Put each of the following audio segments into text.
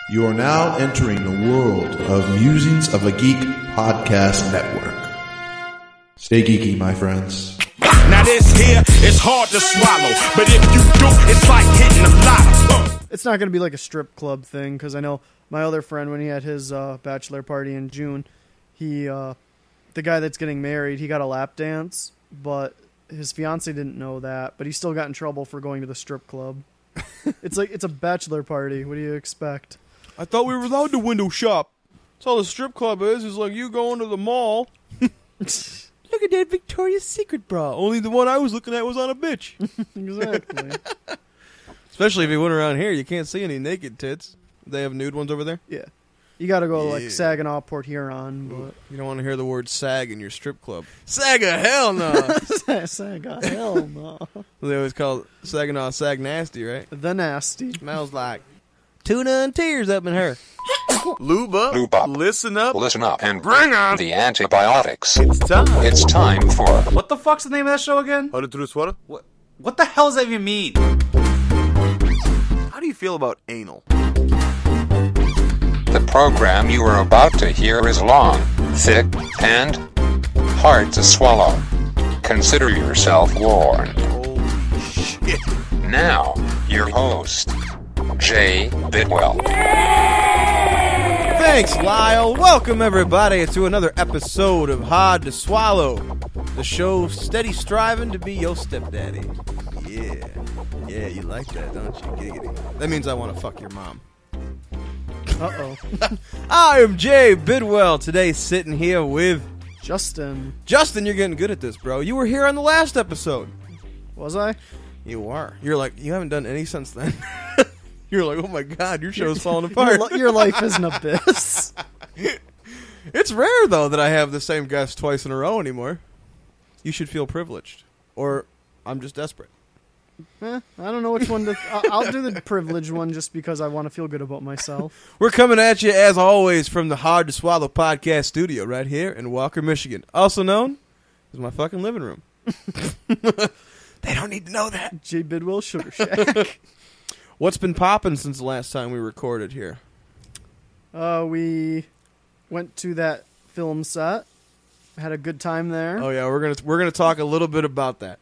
You are now entering the world of Musings of a Geek podcast network. Stay geeky, my friends. Now this here is hard to swallow, but if you do, it's like hitting a lotto. It's not going to be like a strip club thing, because I know my other friend, when he had his bachelor party in June, the guy that's getting married, he got a lap dance, but his fiance didn't know that, but he still got in trouble for going to the strip club. It's a bachelor party. What do you expect? I thought we were allowed to window shop. That's all the strip club is like you going to the mall. Look at that Victoria's Secret bra. Only the one I was looking at was on a bitch. Exactly. Especially if you went around here, you can't see any naked tits. They have nude ones over there? Yeah. You got to go like Saginaw, Port Huron, but you don't want to hear the word sag in your strip club. Saga, hell no. Saginaw, hell no. They always call it Saginaw Sag Nasty, right? The nasty. Smells like tuna and tears up in her. Lube up, listen up, and bring on the antibiotics. It's time for What the fuck's the name of that show again? How to do sweater? What the hell does that even mean? How do you feel about anal? The program you are about to hear is long, thick, and hard to swallow. Consider yourself warned. Holy shit. Now, your host, Jay Bidwell. Thanks, Lyle. Welcome, everybody, to another episode of Hard to Swallow, the show steady striving to be your stepdaddy. Yeah, you like that, don't you? Giggity. That means I want to fuck your mom. Uh-oh. I am Jay Bidwell, today sitting here with Justin. Justin, you're getting good at this, bro. You were here on the last episode. Was I? You are. You're like, you haven't done any since then. You're like, oh my god, your show's falling apart. Your life is an abyss. It's rare, though, that I have the same guest twice in a row anymore. You should feel privileged. Or I'm just desperate. I don't know which one to... I'll do the privileged one just because I want to feel good about myself. We're coming at you, as always, from the Hard to Swallow podcast studio right here in Walker, Michigan. Also known as my fucking living room. They don't need to know that. J. Bidwell Sugar Shack. What's been popping since the last time we recorded here? We went to that film set. Had a good time there. Oh yeah, we're gonna talk a little bit about that.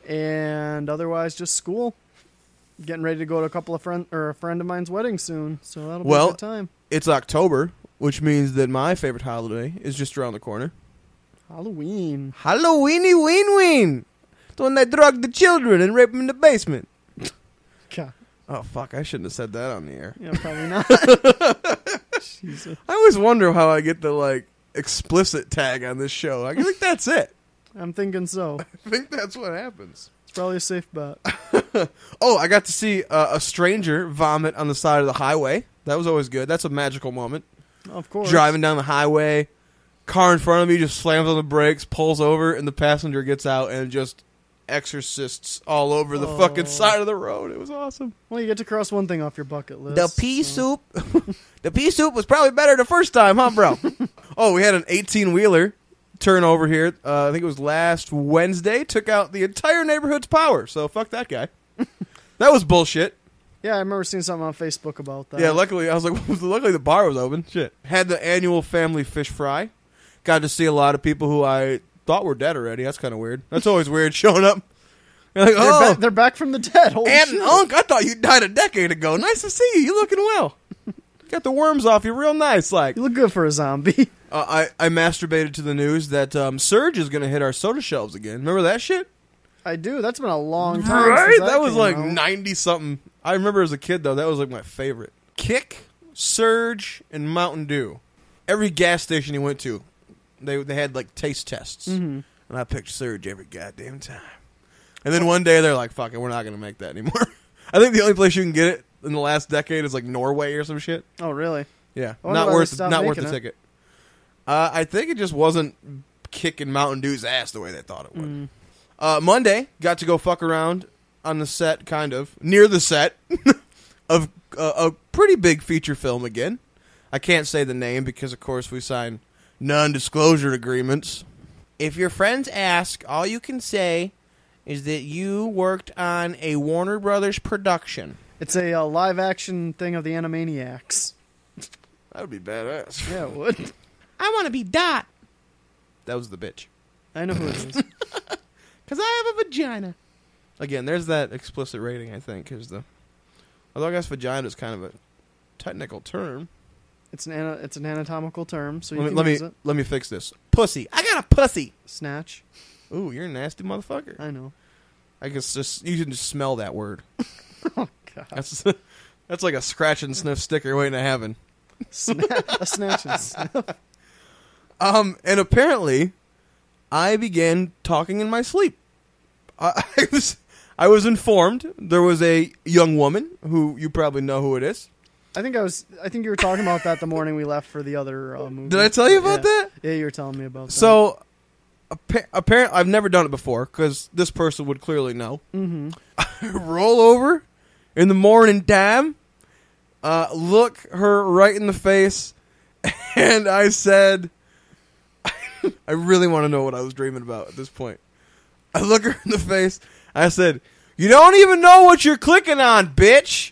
And otherwise, just school. Getting ready to go to a friend of mine's wedding soon, so that'll be a good time. It's October, which means that my favorite holiday is just around the corner. Halloween. Halloweeny ween ween. It's when they drug the children and rape them in the basement. God. Oh fuck! I shouldn't have said that on the air. Yeah, probably not. Jesus. I always wonder how I get the explicit tag on this show. I think that's it. I'm thinking so. I think that's what happens. It's probably a safe bet. Oh, I got to see a stranger vomit on the side of the highway. That was always good. That's a magical moment. Of course. Driving down the highway, car in front of me just slams on the brakes, pulls over, and the passenger gets out and just exorcists all over the fucking side of the road. It was awesome. Well, you get to cross one thing off your bucket list. The pea soup. The pea soup was probably better the first time, huh, bro? Oh, we had an 18-wheeler turn over here. I think it was last Wednesday. Took out the entire neighborhood's power. So fuck that guy. That was bullshit. Yeah, I remember seeing something on Facebook about that. Yeah, luckily I was like, luckily the bar was open. Shit. Had the annual family fish fry. Got to see a lot of people who I thought were dead already. That's kind of weird. That's always weird showing up. You're like, they're back from the dead. Holy Aunt shit. and Unc, I thought you died a decade ago. Nice to see you. You looking well. Got the worms off you real nice. You look good for a zombie. I masturbated to the news that Surge is going to hit our soda shelves again. Remember that shit? I do. That's been a long time. Right? Since That was came like out. 90-something. I remember as a kid, though, that was like my favorite. Kick, Surge, and Mountain Dew. Every gas station you went to, they had taste tests. Mm-hmm. And I picked Surge every goddamn time. And then one day they're like, fuck it, we're not going to make that anymore. I think the only place you can get it in the last decade is Norway or some shit. Oh, really? Yeah, I wonder not why worth they stopped the making it. ticket. I think it just wasn't kicking Mountain Dew's ass the way they thought it would. Monday, got to go fuck around on the set, kind of, near the set of a pretty big feature film again. I can't say the name because, of course, we signed non-disclosure agreements. If your friends ask, all you can say is that you worked on a Warner Brothers production. It's a live action thing of the Animaniacs. That would be badass. Yeah, it would. I want to be Dot. That was the bitch. I know who it is. Because I have a vagina. Again, there's that explicit rating, I think. Although I guess vagina is kind of a technical term. It's an anatomical term, so you can let use me it. let me fix this. Pussy. I got a pussy. Snatch. Ooh, you're a nasty motherfucker. I know. I guess you can just smell that word. Oh, God. That's like a scratch and sniff sticker waiting to heaven. A snatch and sniff. And apparently, I began talking in my sleep. I was informed there was a young woman who you probably know who it is. I think you were talking about that the morning we left for the other movie. Did I tell you about that? Yeah, you were telling me about that. So, apparently, I've never done it before because this person would clearly know. Mm-hmm. I roll over in the morning time, look her right in the face, and I said, I really want to know what I was dreaming about at this point. I look her in the face, I said, "You don't even know what you're clicking on, bitch."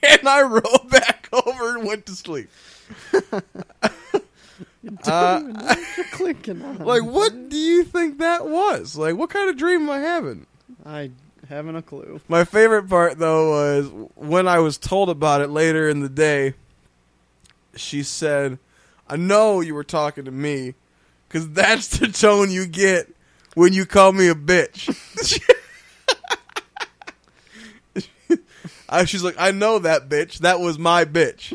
And I rolled back over and went to sleep. Clicking on. Like, what do you think that was? Like, what kind of dream am I having? I haven't a clue. My favorite part, though, was when I was told about it later in the day. She said, "I know you were talking to me, because that's the tone you get when you call me a bitch." She's like, "I know that bitch. That was my bitch."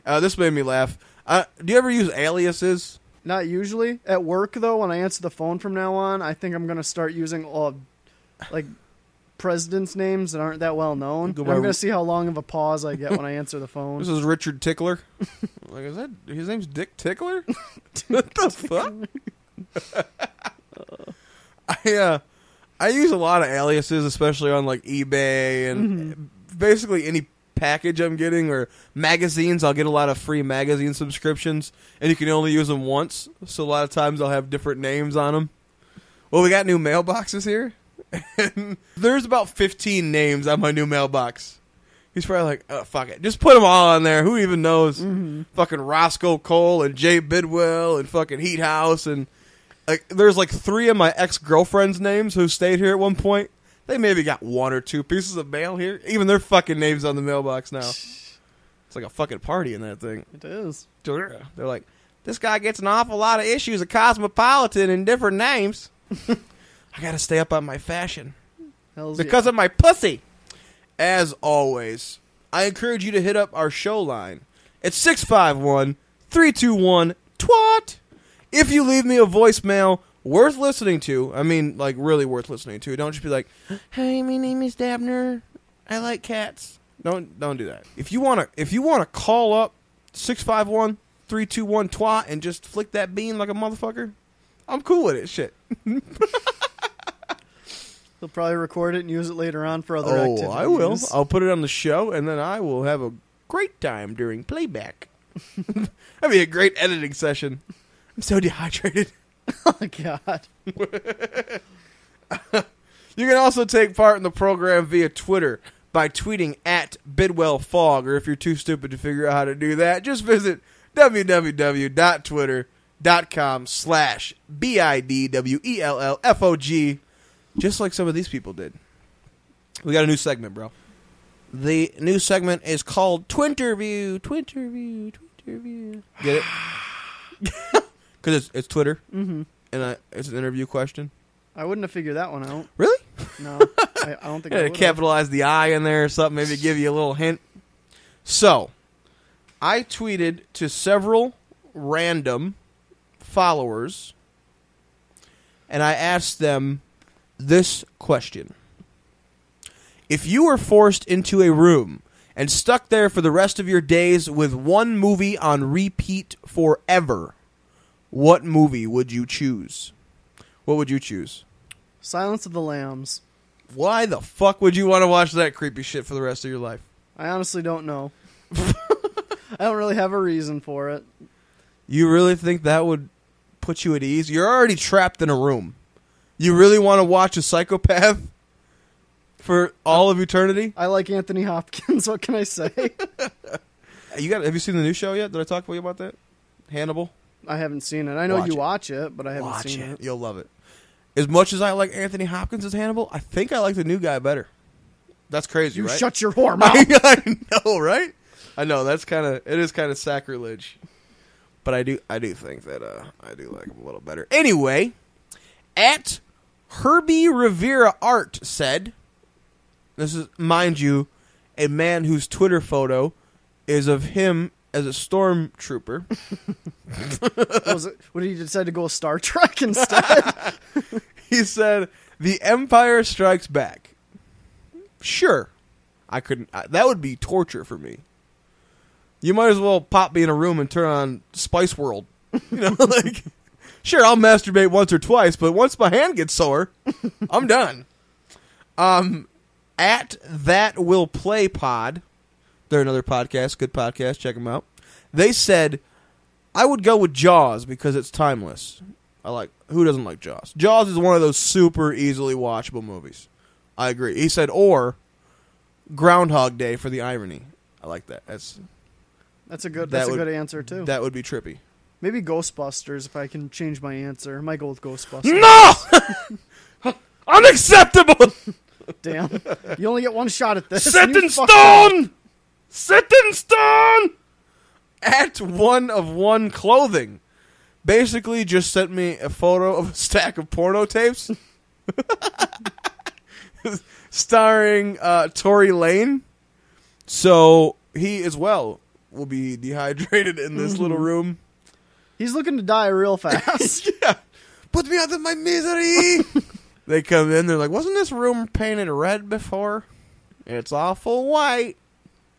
This made me laugh. Do you ever use aliases? Not usually. At work, though, when I answer the phone from now on, I think I'm going to start using like presidents' names that aren't that well known. I'm going to see how long of a pause I get when I answer the phone. This is Richard Tickler. Like, is that his name's Dick Tickler? What the fuck? I use a lot of aliases, especially on like eBay and basically any package I'm getting or magazines. I'll get a lot of free magazine subscriptions, and you can only use them once. So a lot of times I'll have different names on them. Well, we got new mailboxes here. And there's about 15 names on my new mailbox. He's probably like, "Oh, fuck it. Just put them all on there. Who even knows?" Fucking Roscoe Cole and Jay Bidwell and fucking Heat House. And like, there's like 3 of my ex-girlfriend's names who stayed here at one point. They maybe got 1 or 2 pieces of mail here. Even their fucking names on the mailbox now. It's like a fucking party in that thing. It is. They're like, "This guy gets an awful lot of issues of Cosmopolitan in different names." I gotta stay up on my fashion. Because of my pussy. As always, I encourage you to hit up our show line. It's 651-321-TWAT. If you leave me a voicemail worth listening to, I mean, like, really worth listening to. Don't just be like, "Hey, my name is Dabner. I like cats." Don't do that. If you wanna call up 651-321-TWAT and just flick that bean like a motherfucker, I'm cool with it. Shit. He'll probably record it and use it later on for other activities. I will. I'll put it on the show, and then I will have a great time during playback. That'd be a great editing session. I'm so dehydrated. Oh, God. You can also take part in the program via Twitter by tweeting at BidwellFog, or if you're too stupid to figure out how to do that, just visit www.twitter.com/BIDWELLFOG, just like some of these people did. We got a new segment, bro. The new segment is called Twinterview. Get it? Because it's Twitter, and it's an interview question. I wouldn't have figured that one out. Really? No, I don't think I would have. Capitalize the I in there or something, maybe give you a little hint. So, I tweeted to several random followers, and I asked them this question. If you were forced into a room and stuck there for the rest of your days with one movie on repeat forever, what movie would you choose? What would you choose? Silence of the Lambs. Why the fuck would you want to watch that creepy shit for the rest of your life? I honestly don't know. I don't really have a reason for it. You really think that would put you at ease? You're already trapped in a room. You really want to watch a psychopath for all of eternity. I like Anthony Hopkins. What can I say? Have you seen the new show yet? Did I talk to you about that? Hannibal? I haven't seen it. I know Watch you it. watch it, but I haven't Watch seen it. it. You'll love it. As much as I like Anthony Hopkins as Hannibal, I think I like the new guy better. That's crazy, You right? shut your whore mouth. I know, right? I know it is kind of sacrilege, but I do think that I do like him a little better. Anyway, at Herbie Rivera Art said, this is, mind you, a man whose Twitter photo is of him as a stormtrooper. What did he decide to go with Star Trek instead? He said, "The Empire Strikes Back." Sure, I couldn't. That would be torture for me. You might as well pop me in a room and turn on Spice World. You know, like, sure, I'll masturbate once or twice, but once my hand gets sore, I'm done. At That Will Play Pod, they're another podcast, good podcast, check them out. They said, I would go with Jaws because it's timeless. Who doesn't like Jaws? Jaws is one of those super easily watchable movies. I agree. He said, or Groundhog Day for the irony. I like that. That's a good answer too. That would be trippy. Maybe Ghostbusters if I can change my answer. I might go with Ghostbusters. No! Unacceptable! Damn. You only get one shot at this. Set You in fucked up. stone! Set in stone! At One of One Clothing basically just sent me a photo of a stack of porno tapes starring Tory Lane. So he as well will be dehydrated in this little room. He's looking to die real fast. Yeah. Put me out of my misery. They come in, they're like, wasn't this room painted red before? It's awful white.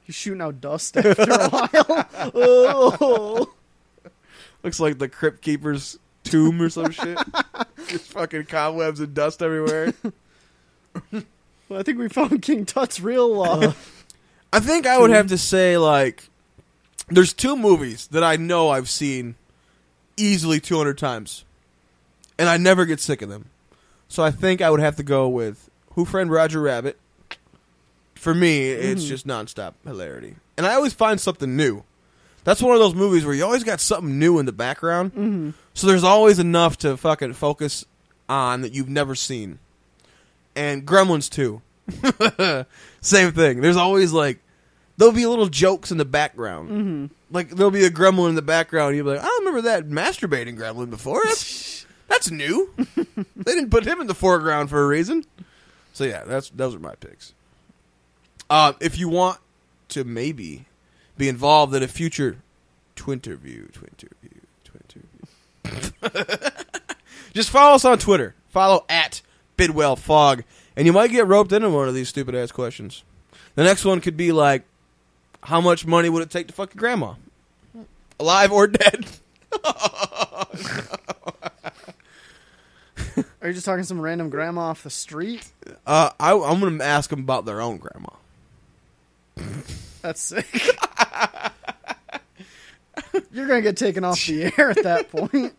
He's shooting out dust after a while. Oh. Looks like the Crypt Keeper's tomb or some shit. Just fucking cobwebs and dust everywhere. Well, I think we found King Tut's real love. I think I would have to say, like, there's two movies that I know I've seen easily 200 times. And I never get sick of them. So I think I would have to go with Who Framed Roger Rabbit. For me, it's just nonstop hilarity. And I always find something new. That's one of those movies where you always got something new in the background. Mm-hmm. So there's always enough to fucking focus on that you've never seen. And Gremlins 2. Same thing. There's always, like, there'll be little jokes in the background. Mm-hmm. Like, there'll be a gremlin in the background. You'll be like, I don't remember that masturbating gremlin before. That's new. They didn't put him in the foreground for a reason. So, yeah, those are my picks. If you want to maybe be involved in a future Twinterview, just follow us on Twitter. Follow at BidwellFog, and you might get roped into one of these stupid-ass questions. The next one could be like, how much money would it take to fuck your grandma? Alive or dead? Are you just talking to some random grandma off the street? I'm going to ask them about their own grandma. That's sick. You're going to get taken off the air at that point.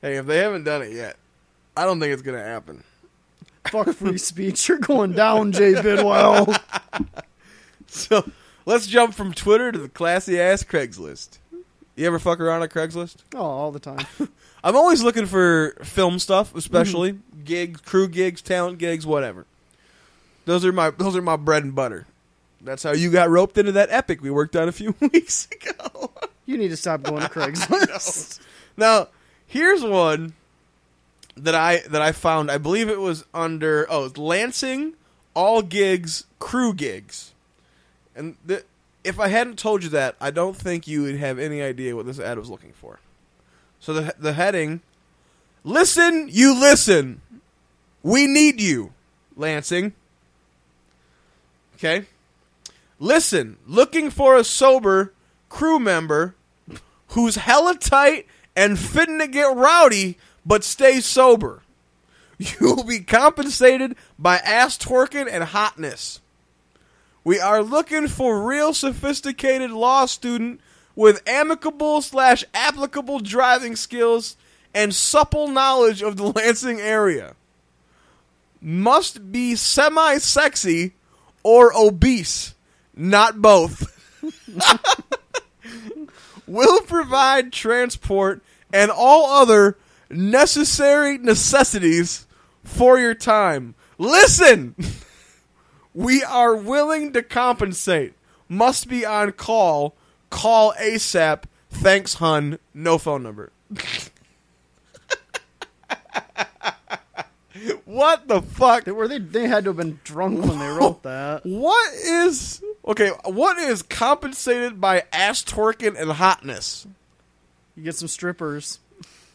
Hey, if they haven't done it yet, I don't think it's going to happen. Fuck free speech. You're going down, Jay Bidwell. So, let's jump from Twitter to the classy-ass Craigslist. You ever fuck around on Craigslist? Oh, all the time. I'm always looking for film stuff, especially gigs, crew gigs, talent gigs, whatever. Those are my bread and butter. That's how you got roped into that epic we worked on a few weeks ago. You need to stop going to Craigslist. Now, here's one that I found. I believe it was under Lansing All Gigs Crew Gigs. And if I hadn't told you that, I don't think you would have any idea what this ad was looking for. So the heading, listen, you listen. We need you, Lansing. Okay? Listen, looking for a sober crew member who's hella tight and fitting to get rowdy, but stay sober. You'll be compensated by ass twerking and hotness. We are looking for real sophisticated law student with amicable/applicable driving skills and supple knowledge of the Lansing area. must be semi-sexy or obese, not both. Will provide transport and all other necessities for your time. Listen! We are willing to compensate. Must be on call. Call ASAP. Thanks, hun. No phone number. What the fuck? They had to have been drunk when they wrote that. What is compensated by ass twerking and hotness? You get some strippers.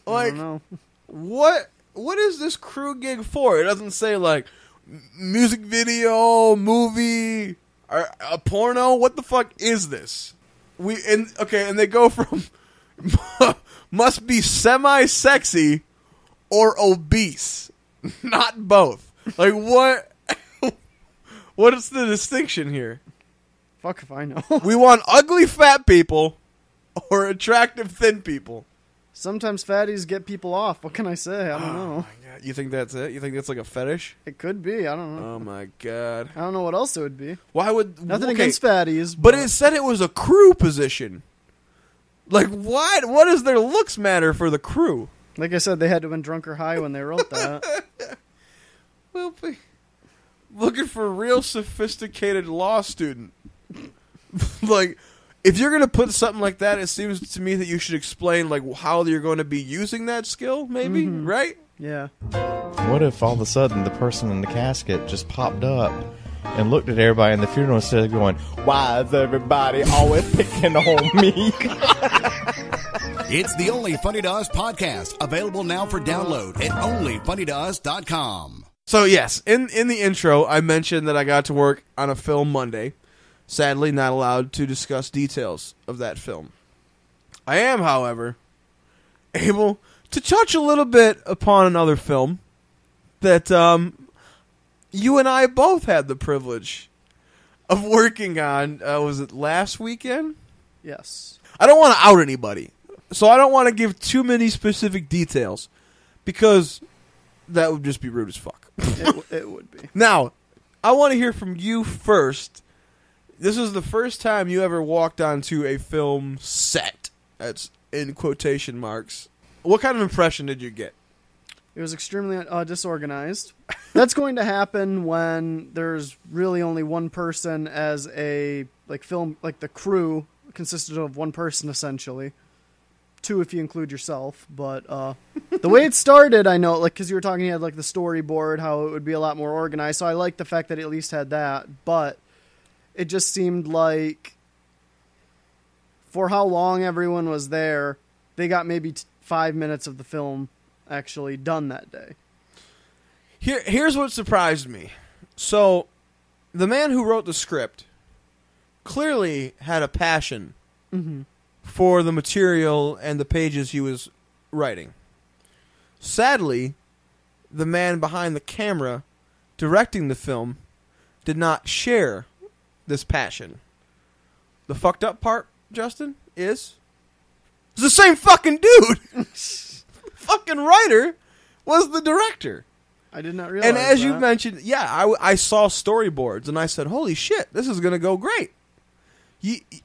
I Like, don't know. what is this crew gig for? It doesn't say like music video, movie, or a porno. What the fuck is this? And they go from must be semi-sexy or obese, not both. Like what? What is the distinction here? Fuck if I know. We want ugly fat people or attractive thin people. Sometimes fatties get people off. What can I say? I don't know. You think that's it? You think that's like a fetish? It could be. I don't know. Oh my god! I don't know what else it would be. Why would Nothing against fatties, But it said it was a crew position. Like, why? What does their looks matter for the crew? like I said, they had to have been drunk or high when they wrote that. Well, looking for a real sophisticated law student. Like, if you're going to put something like that, it seems to me that you should explain, like, how you're going to be using that skill, maybe, right? Yeah. What if all of a sudden the person in the casket just popped up and looked at everybody in the funeral instead of going, "Why is everybody always picking on me?" It's the Only Funny to Us podcast, available now for download at onlyfunnytous.com. So, yes, in the intro, I mentioned that I got to work on a film Monday. Sadly, not allowed to discuss details of that film. I am, however, able to touch a little bit upon another film that you and I both had the privilege of working on. Was it last weekend? Yes. I don't want to out anybody, so I don't want to give too many specific details, because that would just be rude as fuck. It would be. Now, I want to hear from you first. This is the first time you ever walked onto a film set. That's in quotation marks. What kind of impression did you get? It was extremely disorganized. That's going to happen when there's really only one person as a film. Like, the crew consisted of one person essentially. Two if you include yourself. But the way it started, I know, like, because you were talking, you had like the storyboard, how it would be a lot more organized. So I like the fact that it at least had that. But it just seemed like, for how long everyone was there, they got maybe 5 minutes of the film actually done that day. Here's what surprised me. So, the man who wrote the script clearly had a passion for the material and the pages he was writing. Sadly, the man behind the camera directing the film did not share this passion. The fucked up part, Justin, is it's the same fucking dude. Fucking writer was the director. I did not realize And as that. you mentioned, yeah, I saw storyboards and I said, holy shit, this is going to go great.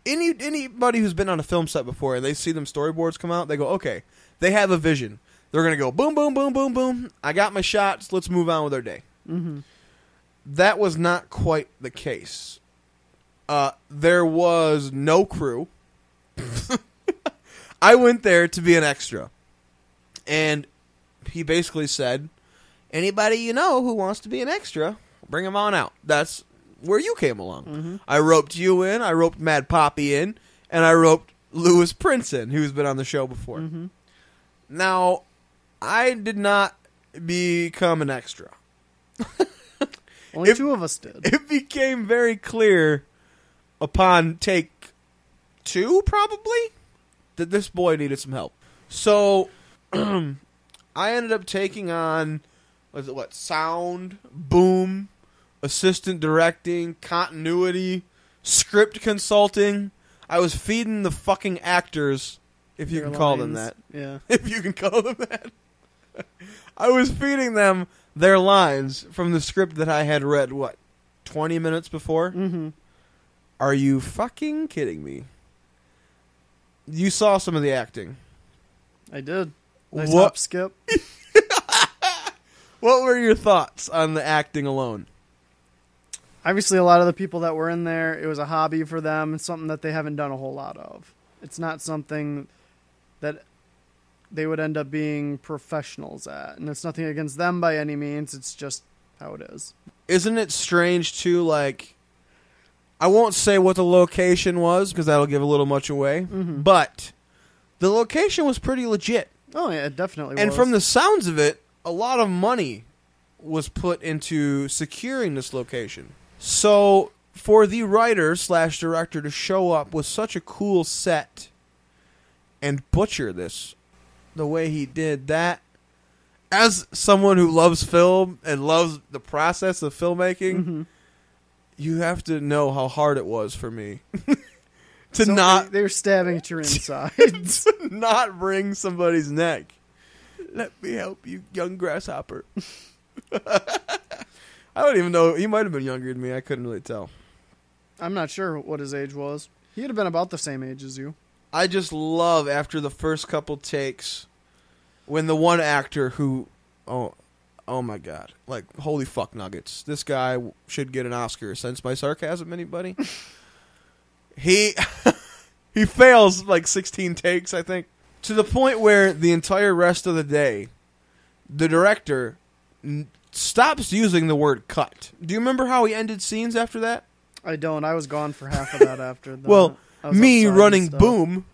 Anybody who's been on a film set before and they see them storyboards come out, they go, okay, they have a vision. They're going to go boom, boom, boom, boom, boom. I got my shots. Let's move on with our day. Mm-hmm. That was not quite the case. There was no crew. I went there to be an extra. And he basically said, anybody you know who wants to be an extra, bring him on out. That's where you came along. Mm-hmm. I roped you in, I roped Mad Poppy in, and I roped Lewis Prince in, who's been on the show before. Mm-hmm. Now, I did not become an extra. Only two of us did. It became very clear upon take 2, probably, that this boy needed some help. So, I ended up taking on, sound, boom, assistant directing, continuity, script consulting. I was feeding the fucking actors, if you Their can call them lines. that. Yeah. If you can call them that. I was feeding them their lines from the script that I had read, 20 minutes before? Mm-hmm. Are you fucking kidding me? You saw some of the acting. I did. Nice What- hop skip. What were your thoughts on the acting alone? Obviously, a lot of the people that were in there, it was a hobby for them. It's something that they haven't done a whole lot of. It's not something that they would end up being professionals at. And it's nothing against them by any means. It's just how it is. Isn't it strange, too, like... I won't say what the location was, because that'll give a little much away. Mm-hmm. But the location was pretty legit. Oh, yeah, it definitely And was. from the sounds of it, a lot of money was put into securing this location. So, for the writer/director to show up with such a cool set and butcher this the way he did, that, as someone who loves film and loves the process of filmmaking, Mm-hmm. you have to know how hard it was for me to So not They were stabbing at your insides. to not wring somebody's neck. Let me help you, young grasshopper. I don't even know. He might have been younger than me. I couldn't really tell. I'm not sure what his age was. He'd have been about the same age as you. I just love, after the first couple takes, when the one actor who... Oh my God. Like, holy fuck nuggets. This guy should get an Oscar. Sense my sarcasm, anybody? He fails like 16 takes, I think. To the point where the entire rest of the day, the director stops using the word cut. Do you remember how he ended scenes after that? I don't. I was gone for half of that after that. Well, I was me outside and running stuff. Boom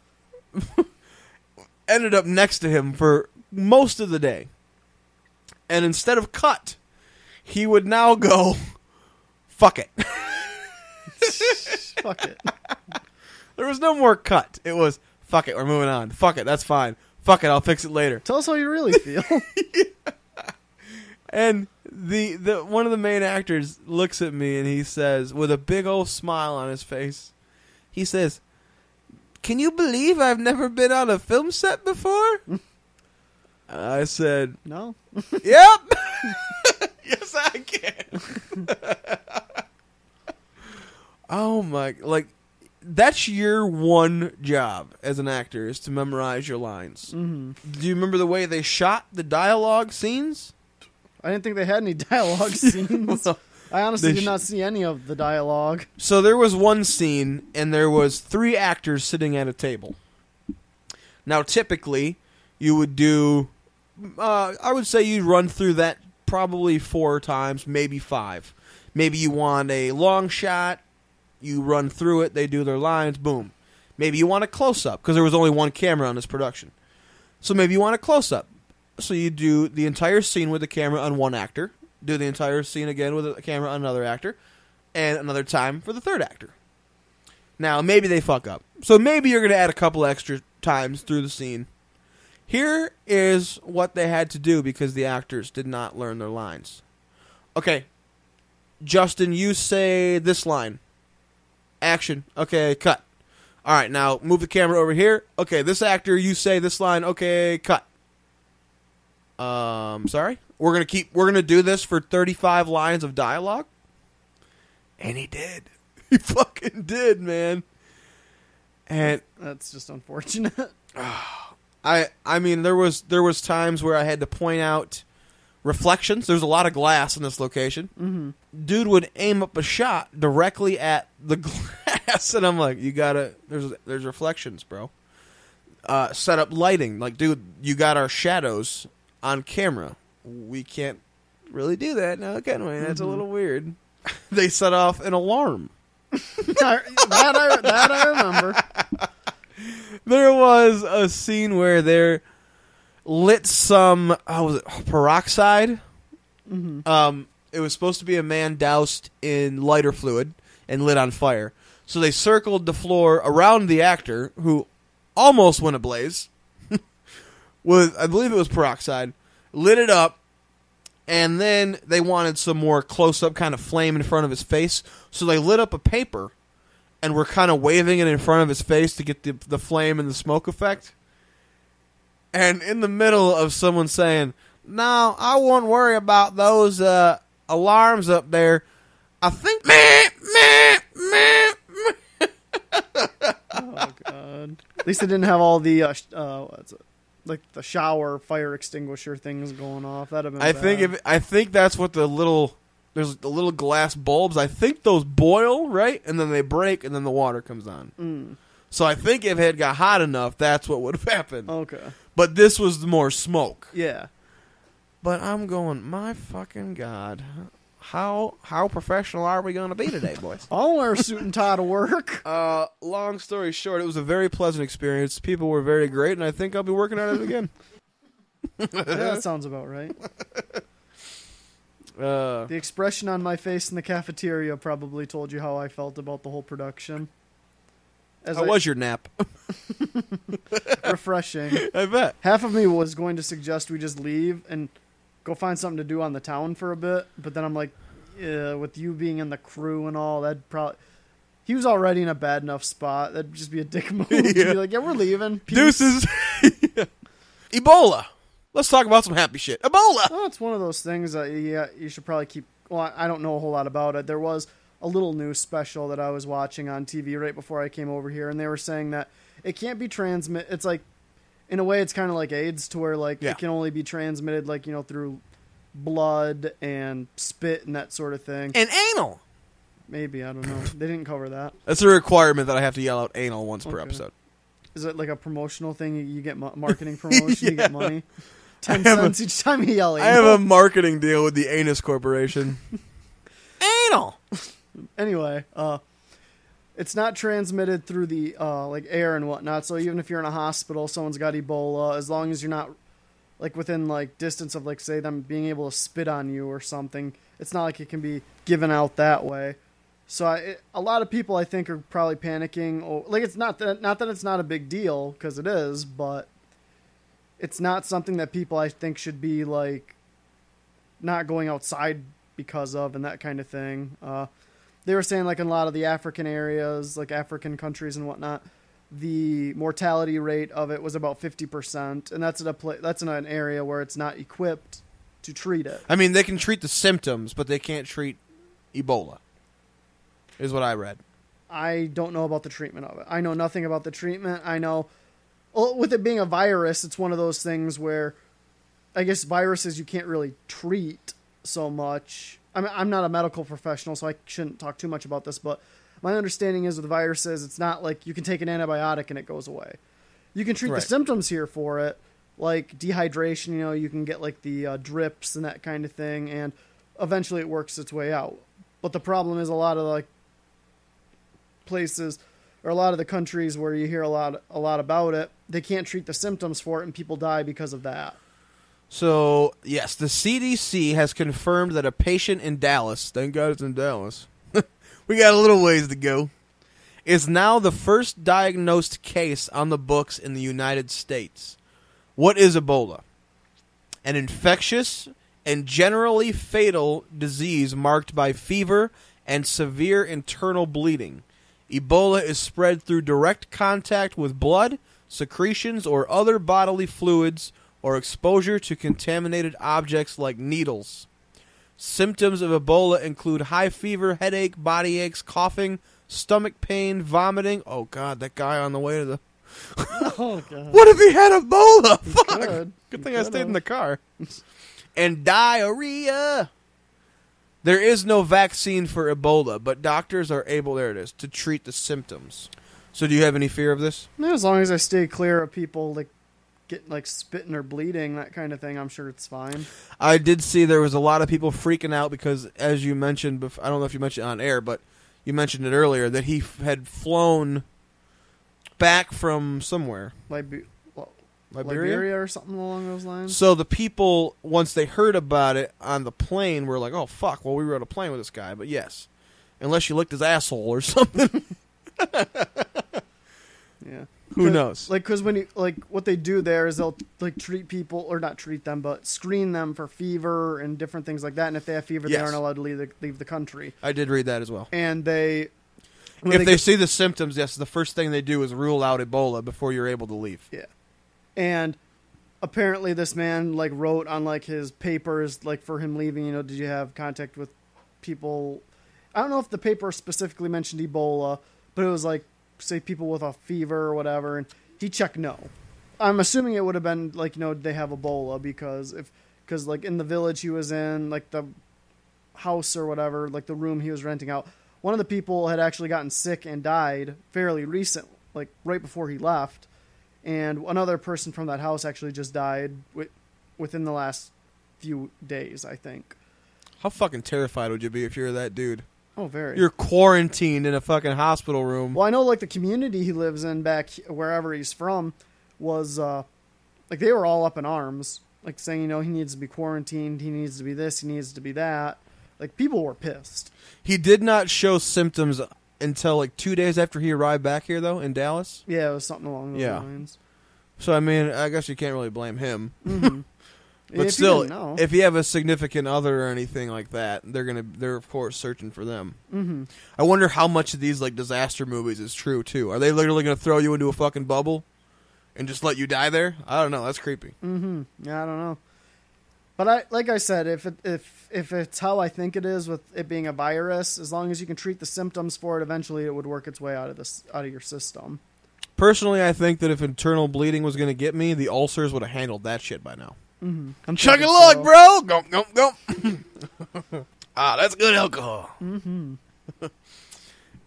ended up next to him for most of the day. And instead of cut, he would now go, fuck it. Fuck it. There was no more cut. It was, fuck it, we're moving on. Fuck it, that's fine. Fuck it, I'll fix it later. Tell us how you really feel. And the one of the main actors looks at me and he says, with a big old smile on his face, he says, "Can you believe I've never been on a film set before?" I said, No. "Yep." Yes, I can. Oh my, like, that's your one job as an actor, is to memorize your lines. Mm-hmm. Do you remember the way they shot the dialogue scenes? I didn't think they had any dialogue scenes. Well, I honestly they did not see any of the dialogue. So there was one scene, and there was 3 actors sitting at a table. Now, typically, you would do... I would say you'd run through that probably 4 times, maybe 5. Maybe you want a long shot, you run through it, they do their lines, boom. Maybe you want a close-up, because there was only one camera on this production. So maybe you want a close-up. So you do the entire scene with the camera on one actor, do the entire scene again with a camera on another actor, and another time for the third actor. Now, maybe they fuck up. So maybe you're going to add a couple extra times through the scene. Here is what they had to do because the actors did not learn their lines. Okay, Justin, you say this line. Action. Okay, cut. All right, now move the camera over here. Okay, this actor, you say this line. Okay, cut. Sorry? We're gonna do this for 35 lines of dialogue? And he did. He fucking did, man. And That's just unfortunate. I mean, there was times where I had to point out reflections. There's a lot of glass in this location. Mm-hmm. Dude would aim up a shot directly at the glass, and I'm like, you gotta, there's reflections, bro. Set up lighting. Like, dude, you got our shadows on camera. We can't really do that now, can we? That's a little weird. They set off an alarm. that I remember. There was a scene where they lit some, was it peroxide? Mm-hmm. It was supposed to be a man doused in lighter fluid and lit on fire. So they circled the floor around the actor, who almost went ablaze, with, I believe it was peroxide, lit it up, and then they wanted some more close-up kind of flame in front of his face, so they lit up a paper and were kind of waving it in front of his face to get the flame and the smoke effect. And in the middle of someone saying, no, I wouldn't worry about those alarms up there. I think Oh god. At least they didn't have all the what's it? Like the shower fire extinguisher things going off. That'd have been I think that's what there's the little glass bulbs. I think those boil, right? And then they break and then the water comes on. So I think if it had got hot enough, that's what would have happened. Okay. But this was more smoke. Yeah. But I'm going, my fucking God. How professional are we going to be today, boys? I'll wear a suit and tie to work. Long story short, it was a very pleasant experience. People were very great, and I think I'll be working on it again. Yeah, that sounds about right. The expression on my face in the cafeteria probably told you how I felt about the whole production. How was your nap? Refreshing. I bet. Half of me was going to suggest we just leave and go find something to do on the town for a bit, but then I'm like, with you being in the crew and all, that'd probably... He was already in a bad enough spot. That'd just be a dick move to be like, yeah, we're leaving. Peace. Deuces. Ebola. Let's talk about some happy shit. Ebola. Oh, it's one of those things that you should probably keep... Well, I don't know a whole lot about it. There was a little news special that I was watching on TV right before I came over here, and they were saying that it can't be transmitted. It's like, in a way, it's kind of like AIDS, to where like it can only be transmitted like, you know, through blood and spit and that sort of thing. And anal. Maybe, I don't know. They didn't cover that. That's a requirement that I have to yell out anal once per episode. Is it like a promotional thing? You get marketing promotion, you get money? 10 cents each time you yell anal. I have a marketing deal with the Anus Corporation. Anal. Anyway, it's not transmitted through the like air and whatnot. So even if you're in a hospital, someone's got Ebola, as long as you're not like within like distance of like say them being able to spit on you or something, it's not like it can be given out that way. So a lot of people I think are probably panicking. Or like it's not that it's not a big deal, because it is, but it's not something that people I think should be like not going outside because of and that kind of thing. They were saying like in a lot of the African areas, like African countries and whatnot, the mortality rate of it was about 50%, and that's in an area where it's not equipped to treat it. I mean, they can treat the symptoms, but they can't treat Ebola, is what I read. I don't know about the treatment of it. I know nothing about the treatment. I know, well, with it being a virus, it's one of those things where I guess viruses you can't really treat so much. I mean, I'm not a medical professional, so I shouldn't talk too much about this, but my understanding is with viruses, it's not like you can take an antibiotic and it goes away. You can treat the symptoms here for it, like dehydration, you know, you can get like the drips and that kind of thing, and eventually it works its way out. But the problem is a lot of like places or a lot of the countries where you hear a lot about it, they can't treat the symptoms for it, and people die because of that. So, yes, the CDC has confirmed that a patient in Dallas, thank God it's in Dallas, we got a little ways to go, is now the first diagnosed case on the books in the United States. What is Ebola? An infectious and generally fatal disease marked by fever and severe internal bleeding. Ebola is spread through direct contact with blood, secretions, or other bodily fluids, or exposure to contaminated objects like needles. Symptoms of Ebola include high fever, headache, body aches, coughing, stomach pain, vomiting. Oh, God, that guy on the way to the... Oh, God. What if he had Ebola? Fuck. Good thing I stayed have. in the car. And diarrhea. There is no vaccine for Ebola, but doctors are able, there it is, to treat the symptoms. So do you have any fear of this? Yeah, as long as I stay clear of people like getting like spitting or bleeding, that kind of thing, I'm sure it's fine. I did see there was a lot of people freaking out because, as you mentioned, I don't know if you mentioned it on air, but you mentioned it earlier, that he had flown back from somewhere. Liberia or something along those lines. So the people, once they heard about it on the plane, were like, oh, fuck, well, we were on a plane with this guy. But yes, unless you licked his asshole or something. Yeah. Who knows? Like, because when you, like, what they do there is they'll, like, treat people, or not treat them, but screen them for fever and different things like that. And if they have fever, they aren't allowed to leave the country. I did read that as well. And if they see the symptoms, yes, the first thing they do is rule out Ebola before you're able to leave. Yeah. And apparently this man like wrote on like his papers like for him leaving, did you have contact with people? I don't know if the paper specifically mentioned Ebola, but it was like, say, people with a fever or whatever, and he checked no. I'm assuming it would have been like, they have Ebola because like in the village he was in, like the house or whatever, like the room he was renting out, one of the people had actually gotten sick and died fairly recent, like right before he left, and another person from that house actually just died within the last few days, I think. How fucking terrified would you be if you're that dude? Oh, very. You're quarantined in a fucking hospital room. Well, I know, like, the community he lives in back wherever he's from was, like, they were all up in arms. Like, saying, he needs to be quarantined, he needs to be this, he needs to be that. Like, people were pissed. He did not show symptoms until, like, 2 days after he arrived back here, though, in Dallas. Yeah, it was something along those lines. So, I mean, I guess you can't really blame him. Mm-hmm. But still, if you have a significant other or anything like that, they're of course searching for them. Mm-hmm. I wonder how much of these like disaster movies is true too. Are they literally going to throw you into a fucking bubble and just let you die there? I don't know. That's creepy. Mm-hmm. Yeah, I don't know. But like I said, if it's how I think it is with it being a virus, as long as you can treat the symptoms for it, eventually it would work its way out of your system. Personally, I think that if internal bleeding was going to get me, the ulcers would have handled that shit by now. Mm-hmm. Chug a lug, bro. Gump, gump, gump. That's good alcohol. Mm-hmm.